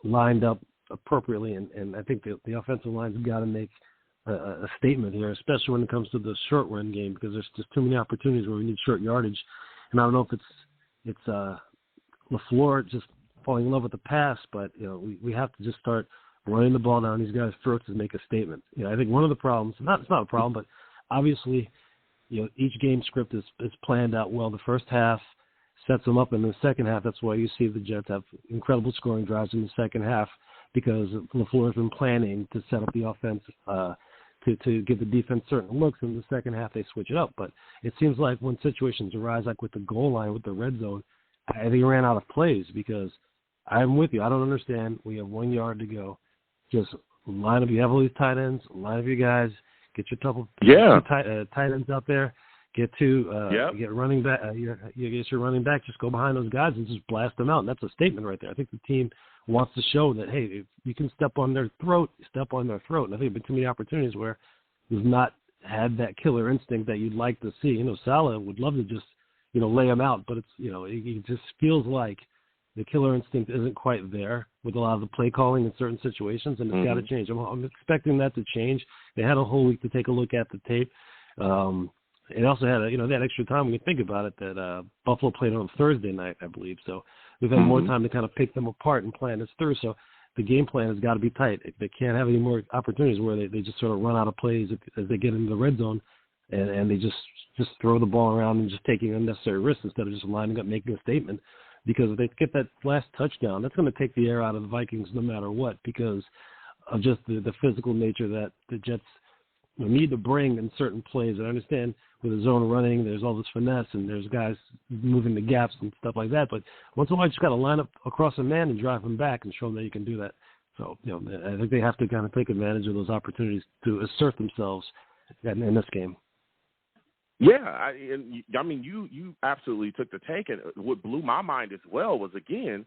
lined up appropriately, and I think the offensive line's got to make a statement here, especially when it comes to the short run game, because there's just too many opportunities where we need short yardage. And I don't know if it's LaFleur just falling in love with the pass, but we have to just start running the ball down these guys' throats and make a statement. I think one of the problems, it's not a problem, but obviously, each game script is planned out well. The first half sets them up, and in the second half, that's why you see the Jets have incredible scoring drives in the second half, because LaFleur has been planning to set up the offense to give the defense certain looks. In the second half, they switch it up. But it seems like when situations arise, like with the goal line, with the red zone, I think he ran out of plays, because I'm with you. I don't understand. We have 1 yard to go. Just line up. You have all these tight ends. Line up your guys. Get your tight ends out there. Get running back. You get your running back. Just go behind those guys and just blast them out. And that's a statement right there. I think the team wants to show that, hey, if you can step on their throat, step on their throat. And I think there have been too many opportunities where we've not had that killer instinct that you'd like to see. Salah would love to just, lay them out, but it's, it just feels like the killer instinct isn't quite there with a lot of the play calling in certain situations, and it's got to change. I'm expecting that to change. They had a whole week to take a look at the tape. It also had, that extra time when you think about it, that Buffalo played on Thursday night, I believe. So we've had more time to kind of pick them apart and plan this through. So the game plan has got to be tight. They can't have any more opportunities where they just sort of run out of plays as they get into the red zone, and they just throw the ball around and just taking unnecessary risks instead of just lining up, making a statement. Because if they get that last touchdown, that's going to take the air out of the Vikings no matter what, because of just the physical nature that the Jets need to bring in certain plays. And I understand with the zone running, there's all this finesse and there's guys moving the gaps and stuff like that. But once in a while, you just got to line up across a man and drive him back and show them that you can do that. So, I think they have to kind of take advantage of those opportunities to assert themselves in this game. Yeah, you absolutely took the take, and what blew my mind as well was, again,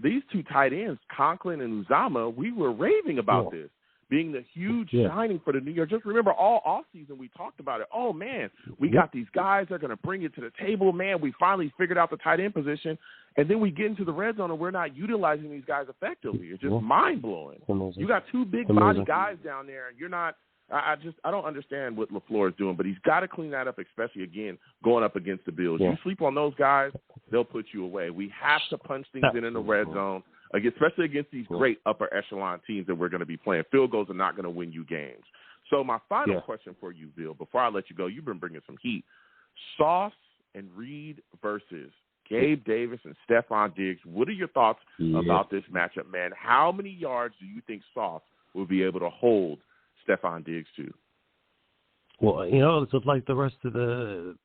these two tight ends, Conklin and Uzomah, we were raving about this being the huge signing for the New York. Just remember, all offseason we talked about it. Oh, man, we got these guys that are going to bring it to the table. Man, we finally figured out the tight end position. And then we get into the red zone and we're not utilizing these guys effectively. It's just mind-blowing. You got two big-body guys down there, and you're not – I don't understand what LaFleur is doing, but he's got to clean that up, especially, again, going up against the Bills. You sleep on those guys, they'll put you away. We have to punch things in the red zone, especially against these great upper echelon teams that we're going to be playing. Field goals are not going to win you games. So my final question for you, Bill, before I let you go, you've been bringing some heat. Sauce and Reed versus Gabe Davis and Stephon Diggs. What are your thoughts about this matchup, man? How many yards do you think Sauce will be able to hold Stephon Diggs to? Well, it's just like the rest of the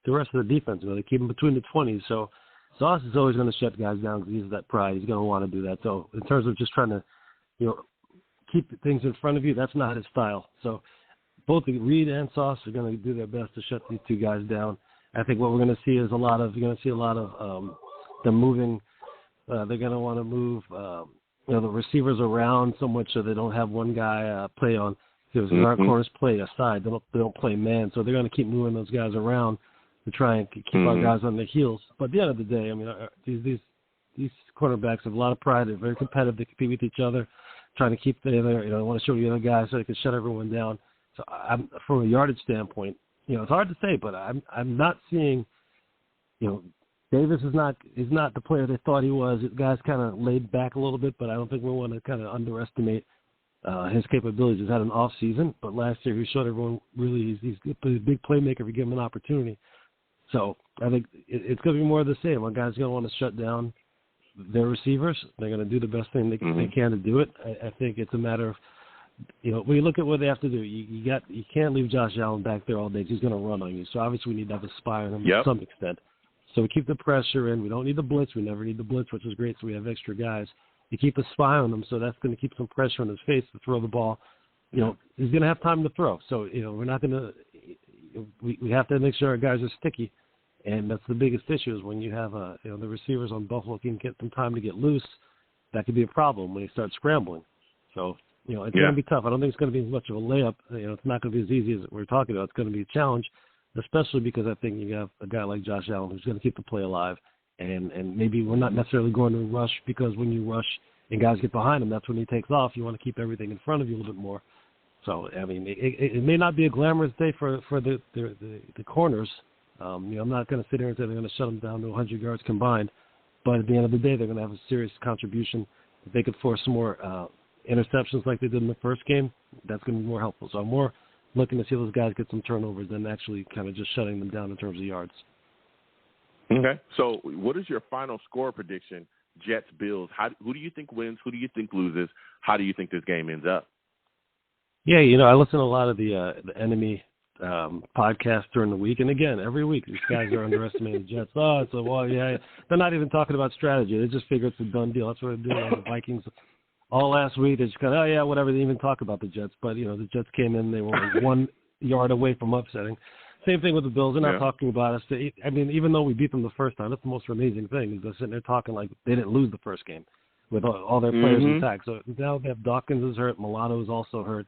defense. They keep him between the 20s. So Sauce is always going to shut guys down because he's that pride. He's going to want to do that. So in terms of just trying to, keep things in front of you, that's not his style. So both Reed and Sauce are going to do their best to shut these two guys down. I think what we're going to see is a lot of them moving. They're going to want to move the receivers around so much so they don't have one guy play on. Because our corners play aside, they don't play man, so they're going to keep moving those guys around to try and keep our guys on their heels. But at the end of the day, I mean, these cornerbacks have a lot of pride. They're very competitive. They compete with each other, trying to keep the other. They want to show the other guys so they can shut everyone down. So from a yardage standpoint, it's hard to say, but I'm not seeing, Davis is not the player they thought he was. The guy's kind of laid back a little bit, but I don't think we want to kind of underestimate his capabilities. He's had an off season, but last year he showed everyone really he's a big playmaker if you give him an opportunity. So I think it's going to be more of the same. One guy's going to want to shut down their receivers. They're going to do the best thing they can to do it. I think it's a matter of, when you look at what they have to do, you can't leave Josh Allen back there all day. He's going to run on you. So obviously we need to have a spy on him to some extent. So we keep the pressure in. We don't need the blitz. We never need the blitz, which is great. So we have extra guys. You keep a spy on him, so that's going to keep some pressure on his face to throw the ball. He's going to have time to throw. So, we're not going to we have to make sure our guys are sticky, and that's the biggest issue is when you have the receivers on Buffalo can get some time to get loose. That could be a problem when they start scrambling. So, it's going to be tough. I don't think it's going to be much of a layup. It's not going to be as easy as we're talking about. It's going to be a challenge, especially because I think you have a guy like Josh Allen who's going to keep the play alive. And maybe we're not necessarily going to rush because when you rush and guys get behind him, that's when he takes off. You want to keep everything in front of you a little bit more. So, I mean, it may not be a glamorous day for the corners. I'm not going to sit here and say they're going to shut them down to 100 yards combined. But at the end of the day, they're going to have a serious contribution. If they could force some more interceptions like they did in the first game, that's going to be more helpful. So I'm more looking to see those guys get some turnovers than actually kind of just shutting them down in terms of yards. Okay. So what is your final score prediction, Jets-Bills? Who do you think wins? Who do you think loses? How do you think this game ends up? Yeah, I listen to a lot of the enemy podcasts during the week. And, again, every week these guys are underestimating the Jets. They're not even talking about strategy. They just figure it's a done deal. That's what they're doing on the Vikings. All last week, they just kind of, whatever. They didn't even talk about the Jets. But, the Jets came in. They were 1 yard away from upsetting. Same thing with the Bills. They're not talking about us. I mean, even though we beat them the first time, that's the most amazing thing is they're sitting there talking like they didn't lose the first game with all their players intact. So now they have Dawkins is hurt. Milano is also hurt.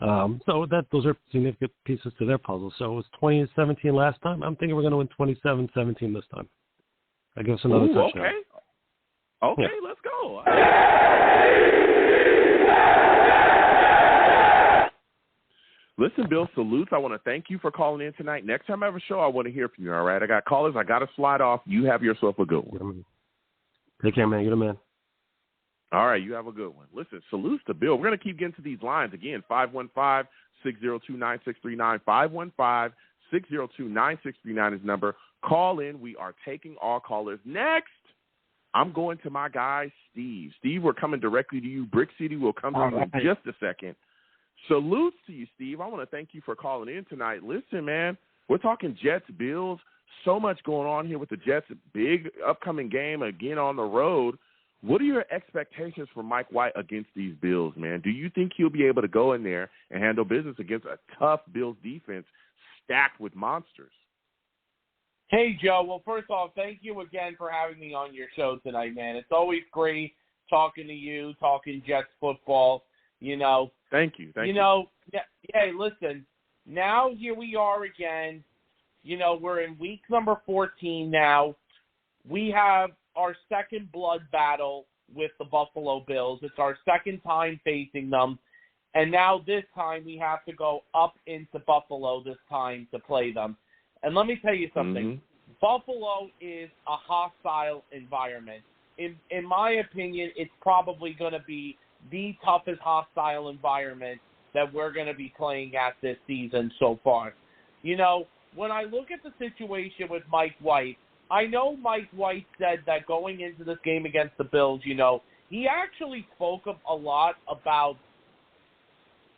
So those are significant pieces to their puzzle. So it was 20-17 last time. I'm thinking we're going to win 27-17 this time. I give us another touchdown. Okay, let's go. Listen, Bill, salutes. I want to thank you for calling in tonight. Next time I have a show, I want to hear from you, all right? I got callers. I got to slide off. You have yourself a good one. Take care, man. You're the man. All right, you have a good one. Listen, salutes to Bill. We're going to keep getting to these lines. Again, 515-602-9639. 515-602-9639 is number. Call in. We are taking all callers. Next, I'm going to my guy, Steve. Steve, we're coming directly to you. Brick City will come to you in just a second. Salutes to you, Steve. I want to thank you for calling in tonight. Listen, man, we're talking Jets, Bills. So much going on here with the Jets. Big upcoming game again on the road. What are your expectations for Mike White against these Bills, man? Do you think he'll be able to go in there and handle business against a tough Bills defense stacked with monsters? Hey, Joe. Well, first off, thank you again for having me on your show tonight, man. It's always great talking to you, talking Jets football, you know. Thank you. You know, yeah, listen, now here we are again. You know, we're in week number 14 now. We have our second blood battle with the Buffalo Bills. It's our second time facing them. And now this time we have to go up into Buffalo this time to play them. And let me tell you something. Buffalo is a hostile environment. In my opinion, it's probably going to be the toughest hostile environment that we're going to be playing at this season so far. You know, when I look at the situation with Mike White, I know Mike White said that going into this game against the Bills, you know, he actually spoke a lot about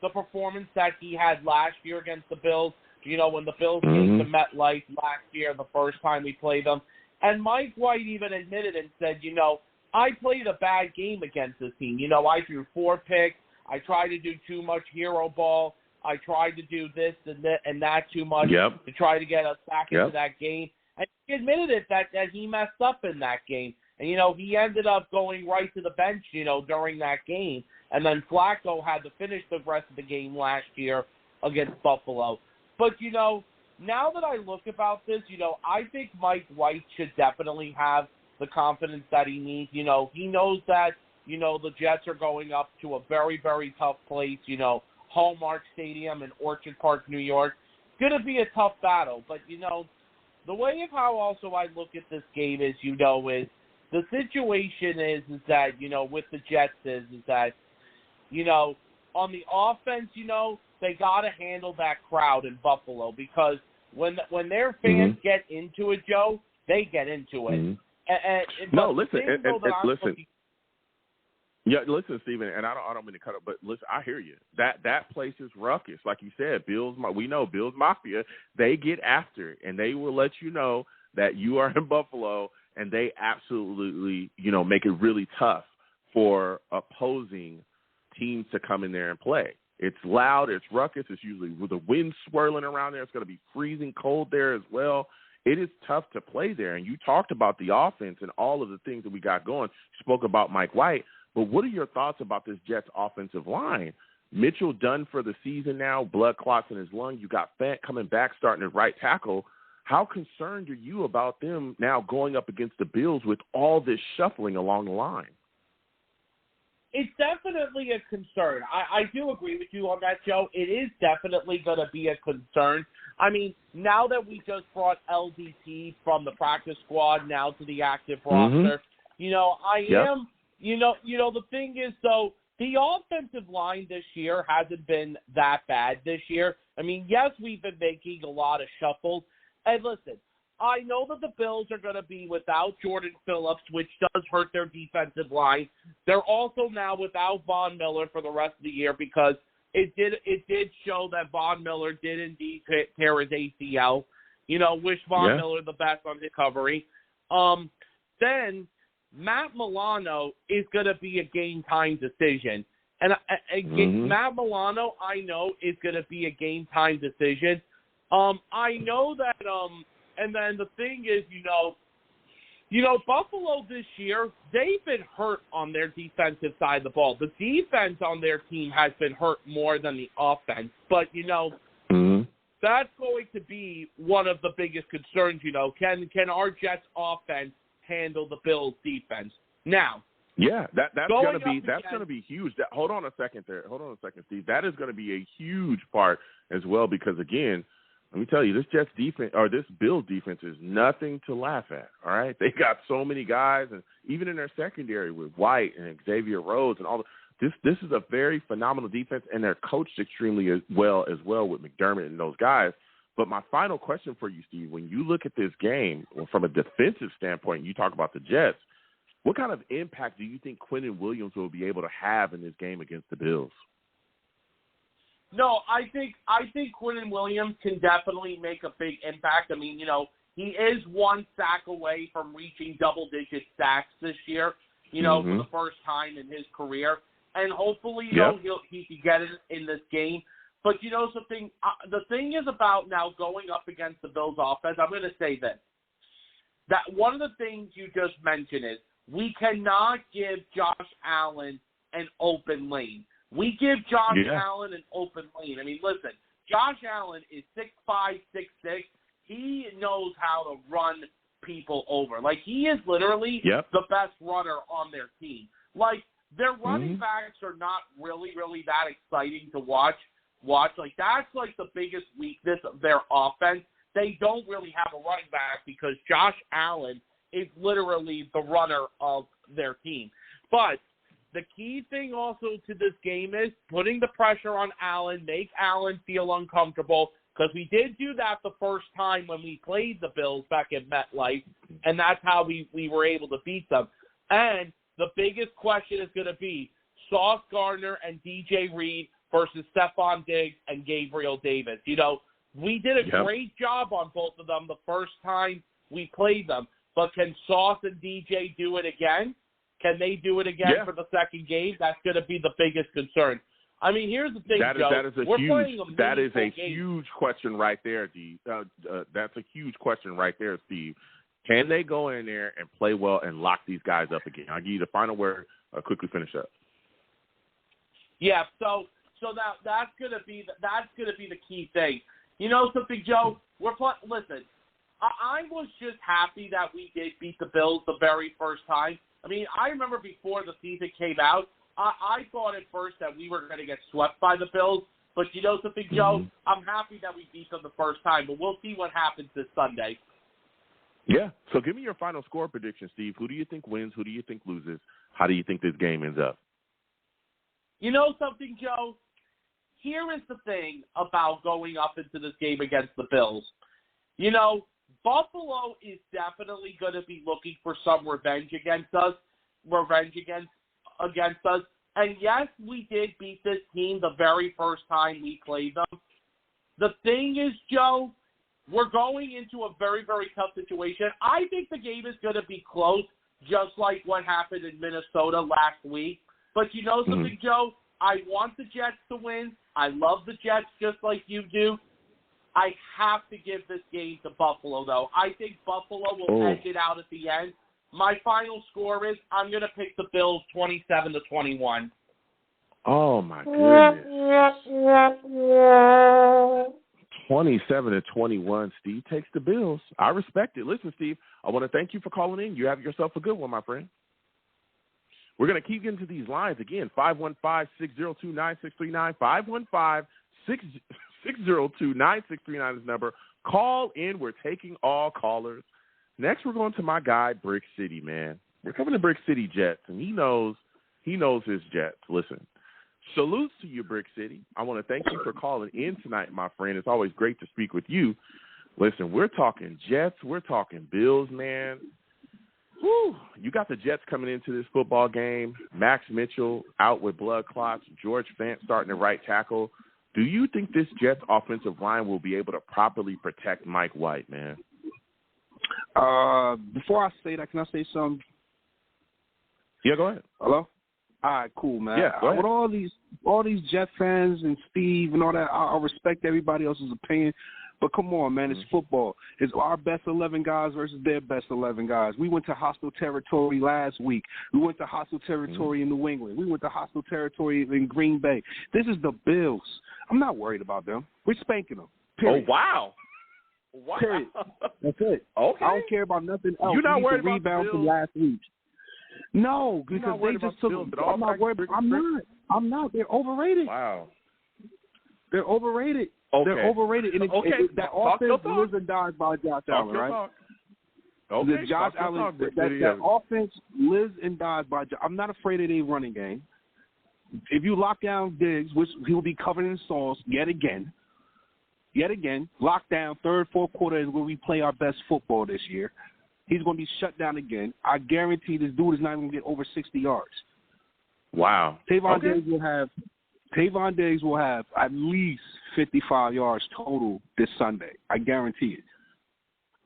the performance that he had last year against the Bills, you know, when the Bills came to MetLife last year, the first time we played them. And Mike White even admitted and said, you know, I played a bad game against this team. You know, I threw 4 picks. I tried to do too much hero ball. I tried to do this and that too much to try to get us back into that game. And he admitted it that he messed up in that game. And, you know, he ended up going right to the bench, you know, during that game. And then Flacco had to finish the rest of the game last year against Buffalo. But, you know, now that I look about this, you know, I think Mike White should definitely have the confidence that he needs. You know, he knows that, you know, the Jets are going up to a very, very tough place, you know, Hallmark Stadium in Orchard Park, New York. It's going to be a tough battle. But, you know, the way of how also I look at this game is, you know, is the situation is that, you know, with the Jets is that, you know, on the offense, you know, they got to handle that crowd in Buffalo because when their fans get into it, Joe, they get into it. Listen, Steven, and I don't mean to cut up, but listen, I hear you. That place is ruckus, like you said. We know Bills Mafia. They get after it, and they will let you know that you are in Buffalo, and they absolutely, you know, make it really tough for opposing teams to come in there and play. It's loud, it's ruckus, it's usually with the wind swirling around there. It's going to be freezing cold there as well. It is tough to play there. And you talked about the offense and all of the things that we got going. You spoke about Mike White. But what are your thoughts about this Jets offensive line? Mitchell done for the season now, blood clots in his lung. You got Fant coming back, starting at right tackle. How concerned are you about them now going up against the Bills with all this shuffling along the line? It's definitely a concern. I do agree with you on that, Joe. It is definitely going to be a concern. I mean, now that we just brought LDT from the practice squad now to the active roster, you know, the thing is, though, the offensive line this year hasn't been that bad this year. I mean, yes, we've been making a lot of shuffles. And listen, I know that the Bills are going to be without Jordan Phillips, which does hurt their defensive line. They're also now without Von Miller for the rest of the year because it did show that Von Miller did indeed tear his ACL. You know, wish Von Miller the best on recovery. Then Matt Milano is going to be a game-time decision. And Matt Milano, I know, is going to be a game-time decision. I know that and then the thing is, you know, Buffalo this year, they've been hurt on their defensive side of the ball. The defense on their team has been hurt more than the offense. But, you know, that's going to be one of the biggest concerns, you know. Can our Jets offense handle the Bills defense? Now, that's going to be huge. Hold on a second, Steve. That is going to be a huge part as well because, again, let me tell you, this Jets defense or this Bills defense is nothing to laugh at. All right, they got so many guys, and even in their secondary with White and Xavier Rhodes and all. This is a very phenomenal defense, and they're coached extremely well with McDermott and those guys. But my final question for you, Steve, when you look at this game from a defensive standpoint, you talk about the Jets. What kind of impact do you think Quinnen Williams will be able to have in this game against the Bills? No, I think Quinnen Williams can definitely make a big impact. I mean, you know, he is one sack away from reaching double-digit sacks this year, you know, for the first time in his career. And hopefully, you know, he can get it in this game. But, you know, the thing is about now going up against the Bills offense, I'm going to say this. That one of the things you just mentioned is we cannot give Josh Allen an open lane. We give Josh Allen an open lane. I mean, listen, Josh Allen is 6'5", 6'6". He knows how to run people over. Like, he is literally the best runner on their team. Like, their running backs are not really, really that exciting to watch. Like, that's, like, the biggest weakness of their offense. They don't really have a running back because Josh Allen is literally the runner of their team. But the key thing also to this game is putting the pressure on Allen, make Allen feel uncomfortable, because we did do that the first time when we played the Bills back at MetLife, and that's how we were able to beat them. And the biggest question is going to be Sauce Gardner and DJ Reed versus Stephon Diggs and Gabriel Davis. You know, we did a great job on both of them the first time we played them, but can Sauce and DJ do it again? Can they do it again for the second game? That's going to be the biggest concern. I mean, here's the thing, Joe. That is a huge question right there, D. That's a huge question right there, Steve. Can they go in there and play well and lock these guys up again? I'll give you the final word. I'll quickly finish up. Yeah, so that's gonna be the key thing. You know something, Joe? Listen, I was just happy that we did beat the Bills the very first time. I mean, I remember before the season came out, I thought at first that we were going to get swept by the Bills. But you know something, Joe? I'm happy that we beat them the first time, but we'll see what happens this Sunday. Yeah. So give me your final score prediction, Steve. Who do you think wins? Who do you think loses? How do you think this game ends up? You know something, Joe? Here is the thing about going up into this game against the Bills. You know, Buffalo is definitely going to be looking for some revenge against us. And yes, we did beat this team the very first time we played them. The thing is, Joe, we're going into a very, very tough situation. I think the game is going to be close, just like what happened in Minnesota last week. But you know something, Joe? I want the Jets to win. I love the Jets just like you do. I have to give this game to Buffalo, though. I think Buffalo will edge it out at the end. My final score is I'm going to pick the Bills 27-21. Oh, my goodness. 27-21. Steve takes the Bills. I respect it. Listen, Steve, I want to thank you for calling in. You have yourself a good one, my friend. We're going to keep getting to these lines. Again, 515-602-9639. 515-602-9639 is the number. Call in. We're taking all callers. Next, we're going to my guy, Brick City, man. We're coming to Brick City Jets, and he knows his Jets. Listen, salutes to you, Brick City. I want to thank you for calling in tonight, my friend. It's always great to speak with you. Listen, we're talking Jets. We're talking Bills, man. Whew. You got the Jets coming into this football game. Max Mitchell out with blood clots. George Fant starting at right tackle. Do you think this Jets offensive line will be able to properly protect Mike White, man? Before I say that, can I say something? Yeah, go ahead. Hello? All right, cool, man. Yeah, go ahead. With all these Jet fans and Steve and all that, I respect everybody else's opinion. But come on, man, it's football. It's our best 11 guys versus their best 11 guys. We went to hostile territory last week. We went to hostile territory in New England. We went to hostile territory in Green Bay. This is the Bills. I'm not worried about them. We're spanking them. Period. Oh, wow. Period. That's it. Okay. I don't care about nothing else. You're not worried about rebound the from last week. No, because they just took. I'm not worried. I'm not. They're overrated. Wow. They're overrated. Okay. They're overrated. And that offense lives and dies by Josh Allen, right? Okay. Josh Allen, that offense lives and dies by Josh. I'm not afraid of their running game. If you lock down Diggs, which he will be covered in sauce yet again, lockdown, third, fourth quarter is where we play our best football this year. He's going to be shut down again. I guarantee this dude is not going to get over 60 yards. Wow. Tavon Diggs will have at least 55 yards total this Sunday. I guarantee it.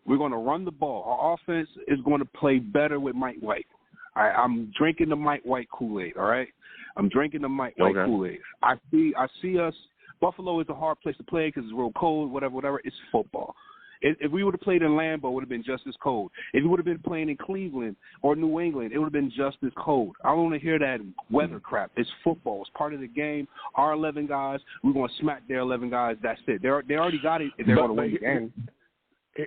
We're going to run the ball. Our offense is going to play better with Mike White. I'm drinking the Mike White Kool-Aid, all right? I'm drinking the Mike White Kool-Aid. I see us. Buffalo is a hard place to play because it's real cold, whatever. It's football. If we would have played in Lambeau, it would have been just as cold. If we would have been playing in Cleveland or New England, it would have been just as cold. I don't want to hear that weather crap. It's football. It's part of the game. Our 11 guys, we're going to smack their 11 guys. That's it. They already got it. They're going to win the game.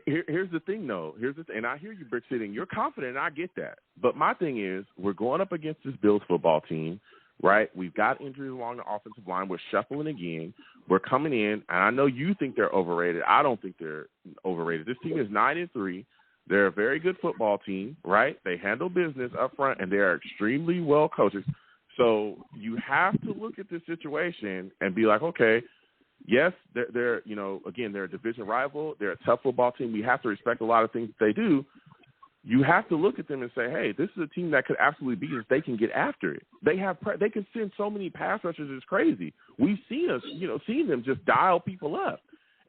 Here's the thing, though. And I hear you, Brick City. You're confident, and I get that. But my thing is, we're going up against this Bills football team, right? We've got injuries along the offensive line. We're shuffling again. We're coming in, and I know you think they're overrated. I don't think they're overrated. This team is 9-3. They're a very good football team, right? They handle business up front, and they are extremely well coached. So you have to look at this situation and be like, okay, yes, they're again, they're a division rival. They're a tough football team. We have to respect a lot of things that they do. You have to look at them and say, hey, this is a team that could absolutely beat us. They can get after it. They can send so many pass rushers. It's crazy. We've seen them just dial people up.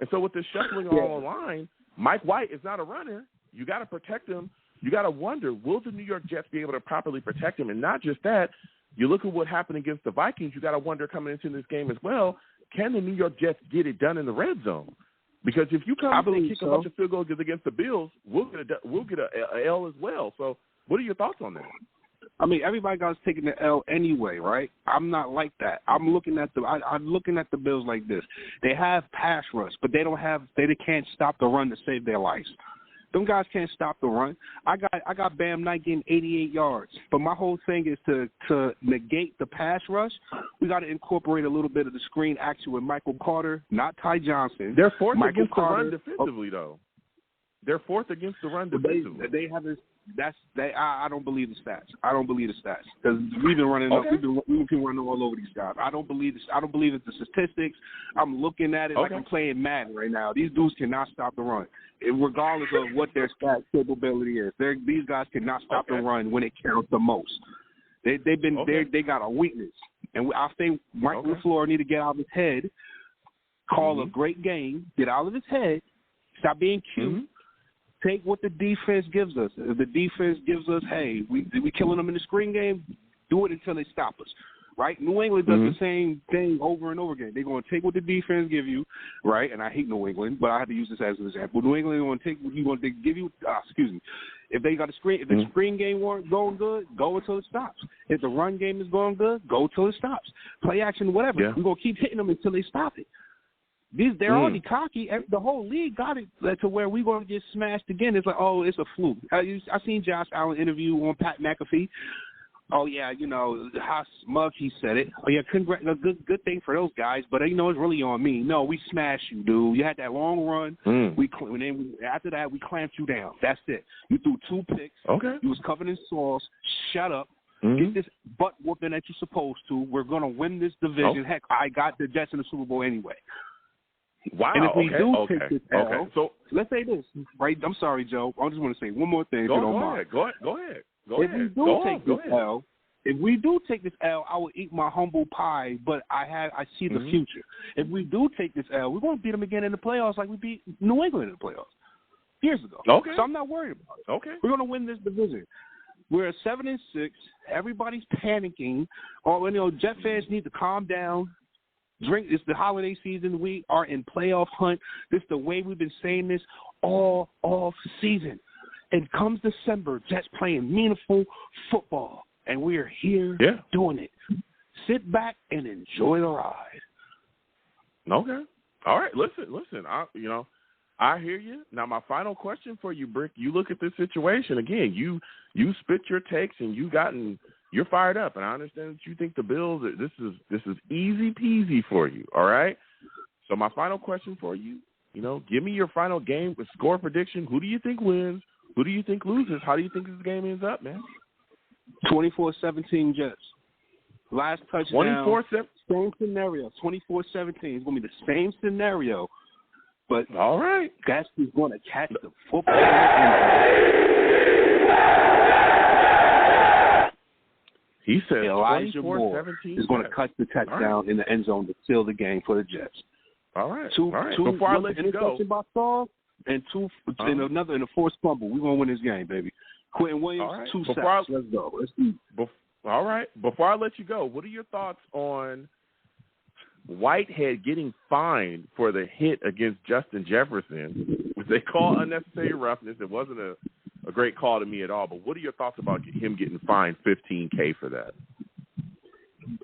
And so with this shuffling all online, Mike White is not a runner. You got to protect him. You got to wonder, will the New York Jets be able to properly protect him? And not just that, you look at what happened against the Vikings. You got to wonder coming into this game as well, can the New York Jets get it done in the red zone? Because if you come and kick a bunch of field goals against the Bills, we'll get a L as well. So what are your thoughts on that? I mean, everybody got taking the L anyway, right? I'm not like that. I'm looking at the Bills like this. They have pass rush, but they can't stop the run to save their lives. Them guys can't stop the run. I got Bam Knight getting 88 yards. But my whole thing is to negate the pass rush, we got to incorporate a little bit of the screen action with Michael Carter, not Ty Johnson. They're fourth against the run defensively, though. They're fourth against the run defensively. They have this. I don't believe the stats. I don't believe the stats because we've been running up. We've been running all over these guys. I don't believe this. I don't believe it's the statistics. I'm looking at it like I'm playing Madden right now. These dudes cannot stop the run, regardless of what their stat capability is. These guys cannot stop the run when it counts the most. They got a weakness, and I think Mike LaFleur need to get out of his head, call a great game, get out of his head, stop being cute. Take what the defense gives us. If the defense gives us, hey, we killing them in the screen game, do it until they stop us, right? New England does the same thing over and over again. They're going to take what the defense give you, right? And I hate New England, but I have to use this as an example. New England is going to take what you're going to give you. If they got a screen, if the screen game weren't going good, go until it stops. If the run game is going good, go until it stops. Play action, whatever. We're going to keep hitting them until they stop it. They're already cocky. The whole league got it to where we're going to get smashed again. It's like, oh, it's a fluke. I seen Josh Allen interview on Pat McAfee. Oh, yeah, how smug he said it. Oh, yeah, good thing for those guys, but, it's really on me. No, we smashed you, dude. You had that long run. After that, we clamped you down. That's it. You threw 2 picks. Okay. You was covered in sauce. Shut up. Get this butt whooping that you're supposed to. We're going to win this division. Heck, I got the Jets in the Super Bowl anyway. Wow. And if we take this L, so let's say this, right? I'm sorry, Joe. I just want to say one more thing. Go ahead. If we do take this L, I will eat my humble pie, but I see the future. If we do take this L, we're going to beat them again in the playoffs like we beat New England in the playoffs years ago. Okay. So I'm not worried about it. Okay. We're going to win this division. We're 7-6. Everybody's panicking. Jet fans need to calm down. It's the holiday season. We are in playoff hunt. This is the way we've been saying this all off season. And comes December, Jets playing meaningful football, and we are here doing it. Sit back and enjoy the ride. Okay. All right. Listen. I hear you. Now, my final question for you, Brick. You look at this situation again. You spit your takes, and you're fired up, and I understand that you think the Bills. This is easy peasy for you. All right. So my final question for you, give me your final game with score prediction. Who do you think wins? Who do you think loses? How do you think this game ends up, man? 24-17 Jets. Last touchdown. 24-7. Same scenario. 24-17. It's going to be the same scenario. But all right, that's who's going to catch the football. He said Elijah Moore is going to catch the touchdown in the end zone to seal the game for the Jets. All right. Two before I let you go, by Saul and another in a forced fumble. We're going to win this game, baby. Quentin Williams, 2 sacks. Let's go. Let's do. All right. Before I let you go, what are your thoughts on Whitehead getting fined for the hit against Justin Jefferson, which They call unnecessary roughness. It wasn't a great call to me at all. But what are your thoughts about him getting fined $15K for that?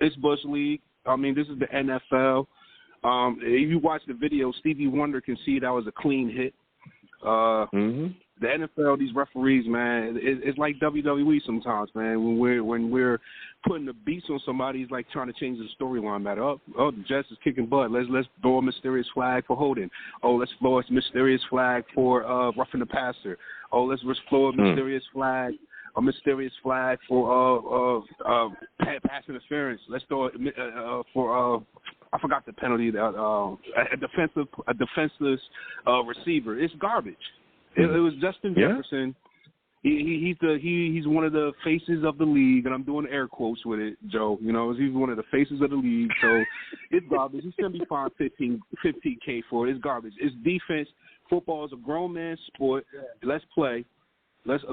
It's Bush League. I mean, this is the NFL. If you watch the video, Stevie Wonder can see that was a clean hit. The NFL, these referees, man, it's like WWE sometimes, man. When we're putting the beats on somebody, it's like trying to change the storyline matter. Oh, the Jets is kicking butt. Let's throw a mysterious flag for holding. Oh, let's throw a mysterious flag for roughing the passer. Oh, let's throw a mysterious flag. A mysterious flag for pass interference. Let's throw for I forgot the penalty. A defenseless receiver. It's garbage. It was Justin Jefferson. He's one of the faces of the league, and I'm doing air quotes with it, Joe. You know, he's one of the faces of the league, so it's garbage. He's going to be fined $15K for it. It's garbage. It's defense. Football is a grown man sport. Let's play. Let's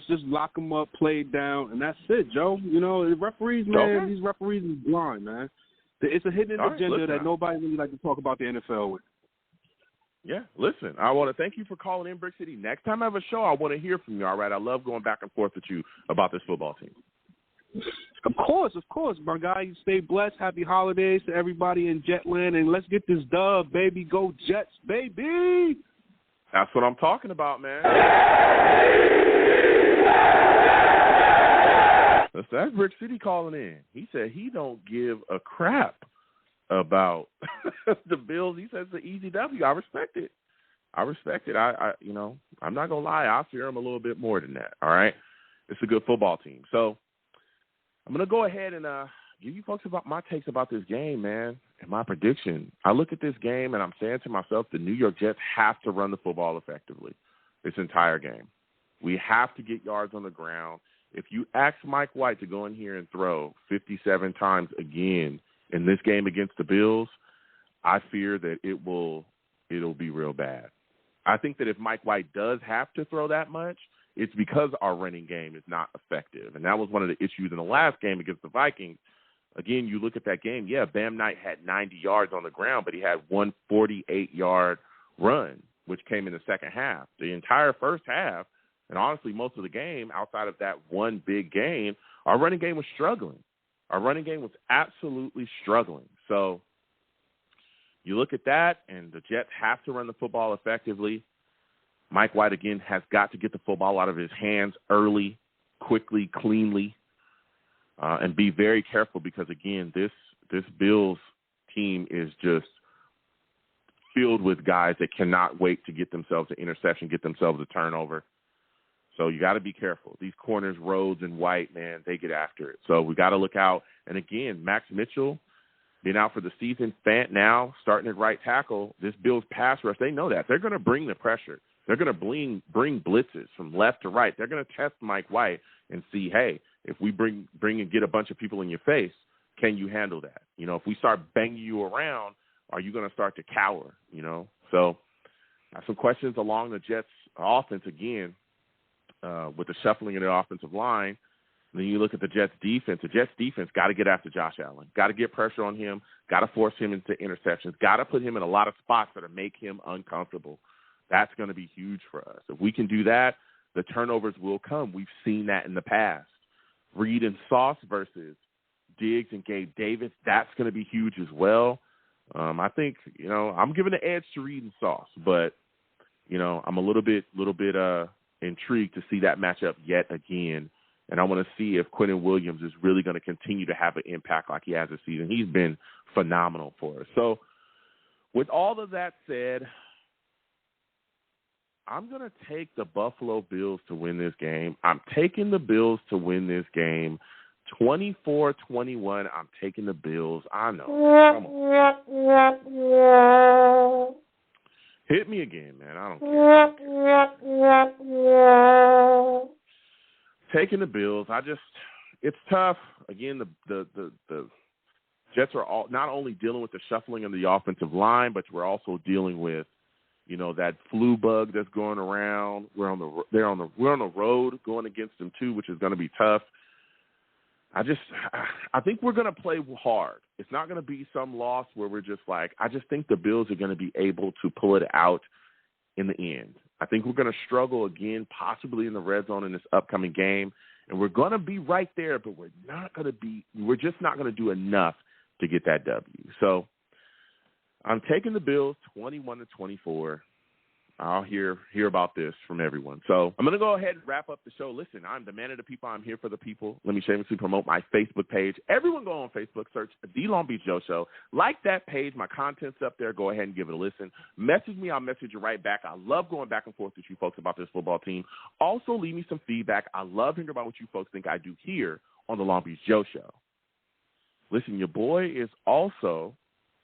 just lock them up, play it down, and that's it, Joe. You know, the referees, man, these referees is blind, man. It's a hidden agenda that nobody really like to talk about the NFL with. Yeah, listen, I want to thank you for calling in, Brick City. Next time I have a show, I want to hear from you, all right? I love going back and forth with you about this football team. Of course, my guy. You stay blessed. Happy holidays to everybody in Jetland, and let's get this dub, baby. Go Jets, baby. That's what I'm talking about, man. That's Brick City calling in. He said he don't give a crap about the Bills. He says it's an easy W. I respect it. I you know, I'm not gonna lie. I fear him a little bit more than that. All right, it's a good football team. So I'm gonna go ahead and give you folks about my takes about this game, man, and my prediction. I look at this game and I'm saying to myself, the New York Jets have to run the football effectively this entire game. We have to get yards on the ground. If you ask Mike White to go in here and throw 57 times again in this game against the Bills, I fear that it'll be real bad. I think that if Mike White does have to throw that much, it's because our running game is not effective. And that was one of the issues in the last game against the Vikings. Again, you look at that game, yeah, Bam Knight had 90 yards on the ground, but he had one 48-yard run, which came in the second half. The entire first half, and honestly most of the game, outside of that one big game, our running game was struggling. Our running game was absolutely struggling. So you look at that, and the Jets have to run the football effectively. Mike White, again, has got to get the football out of his hands early, quickly, cleanly, and be very careful because, again, this Bills team is just filled with guys that cannot wait to get themselves an interception, get themselves a turnover. So you got to be careful. These corners, Rhodes and White, man, they get after it. So we got to look out. And, again, Max Mitchell being out for the season, Fant now starting at right tackle, this Bills pass rush, they know that. They're going to bring the pressure. They're going to bring blitzes from left to right. They're going to test Mike White and see, hey, if we bring and get a bunch of people in your face, can you handle that? You know, if we start banging you around, are you going to start to cower, you know? So some questions along the Jets' offense again with the shuffling of the offensive line. And then you look at the Jets' defense. The Jets' defense got to get after Josh Allen, got to get pressure on him, got to force him into interceptions, got to put him in a lot of spots that make him uncomfortable. That's going to be huge for us. If we can do that, the turnovers will come. We've seen that in the past. Reed and Sauce versus Diggs and Gabe Davis, that's going to be huge as well. I think, you know, I'm giving the edge to Reed and Sauce, but, you know, I'm a little bit intrigued to see that matchup yet again. And I want to see if Quinnen Williams is really going to continue to have an impact like he has this season. He's been phenomenal for us. So with all of that said, I'm going to take the Buffalo Bills to win this game. I'm taking the Bills to win this game. 24-21, I'm taking the Bills. I know. Come on. Hit me again, man. I don't care. Taking the Bills. It's tough. Again, the Jets are all not only dealing with the shuffling of the offensive line, but we're also dealing with, you know, that flu bug that's going around. We're on the road going against them too, which is going to be tough. I think we're going to play hard. It's not going to be some loss where we're just like, I just think the Bills are going to be able to pull it out in the end. I think we're going to struggle again, possibly in the red zone in this upcoming game. And we're going to be right there, but we're just not going to do enough to get that W. So I'm taking the Bills 21-24. I'll hear about this from everyone. So I'm going to go ahead and wrap up the show. Listen, I'm the man of the people. I'm here for the people. Let me shamelessly promote my Facebook page. Everyone go on Facebook, search The Long Beach Joe Show. Like that page. My content's up there. Go ahead and give it a listen. Message me. I'll message you right back. I love going back and forth with you folks about this football team. Also, leave me some feedback. I love hearing about what you folks think I do here on The Long Beach Joe Show. Listen, your boy is also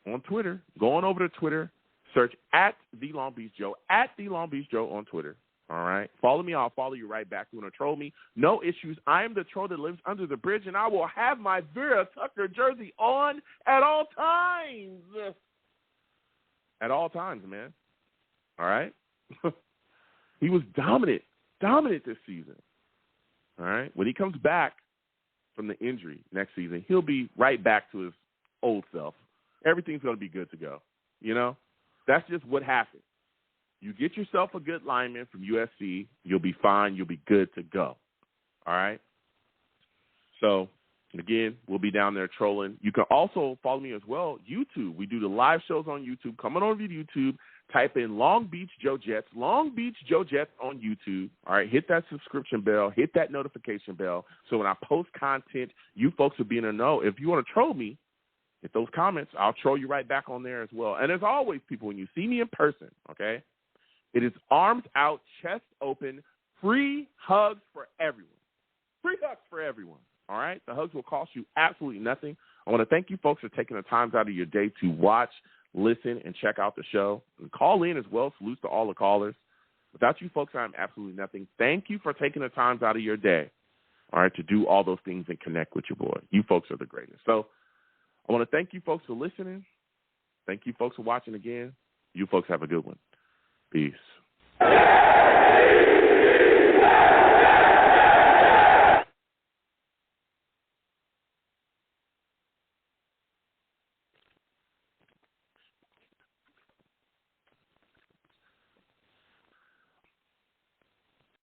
on Twitter. Go on over to Twitter. Search at The Long Beach Joe, at The Long Beach Joe on Twitter. All right? Follow me. I'll follow you right back. You want to troll me? No issues. I am the troll that lives under the bridge, and I will have my Vera Tucker jersey on at all times. At all times, man. All right? He was dominant this season. All right? When he comes back from the injury next season, he'll be right back to his old self. Everything's going to be good to go, you know? That's just what happens. You get yourself a good lineman from USC, you'll be fine. You'll be good to go. All right? So, again, we'll be down there trolling. You can also follow me as well, YouTube. We do the live shows on YouTube. Come on over to YouTube. Type in Long Beach Joe Jets, Long Beach Joe Jets on YouTube. All right? Hit that subscription bell. Hit that notification bell. So when I post content, you folks will be in the know. If you want to troll me, hit those comments. I'll troll you right back on there as well. And as always, people, when you see me in person, okay, it is arms out, chest open, free hugs for everyone. Free hugs for everyone, all right? The hugs will cost you absolutely nothing. I want to thank you folks for taking the time out of your day to watch, listen, and check out the show. And call in as well. Salute to all the callers. Without you folks, I'm absolutely nothing. Thank you for taking the time out of your day, all right, to do all those things and connect with your boy. You folks are the greatest. So, I want to thank you folks for listening. Thank you folks for watching again. You folks have a good one. Peace.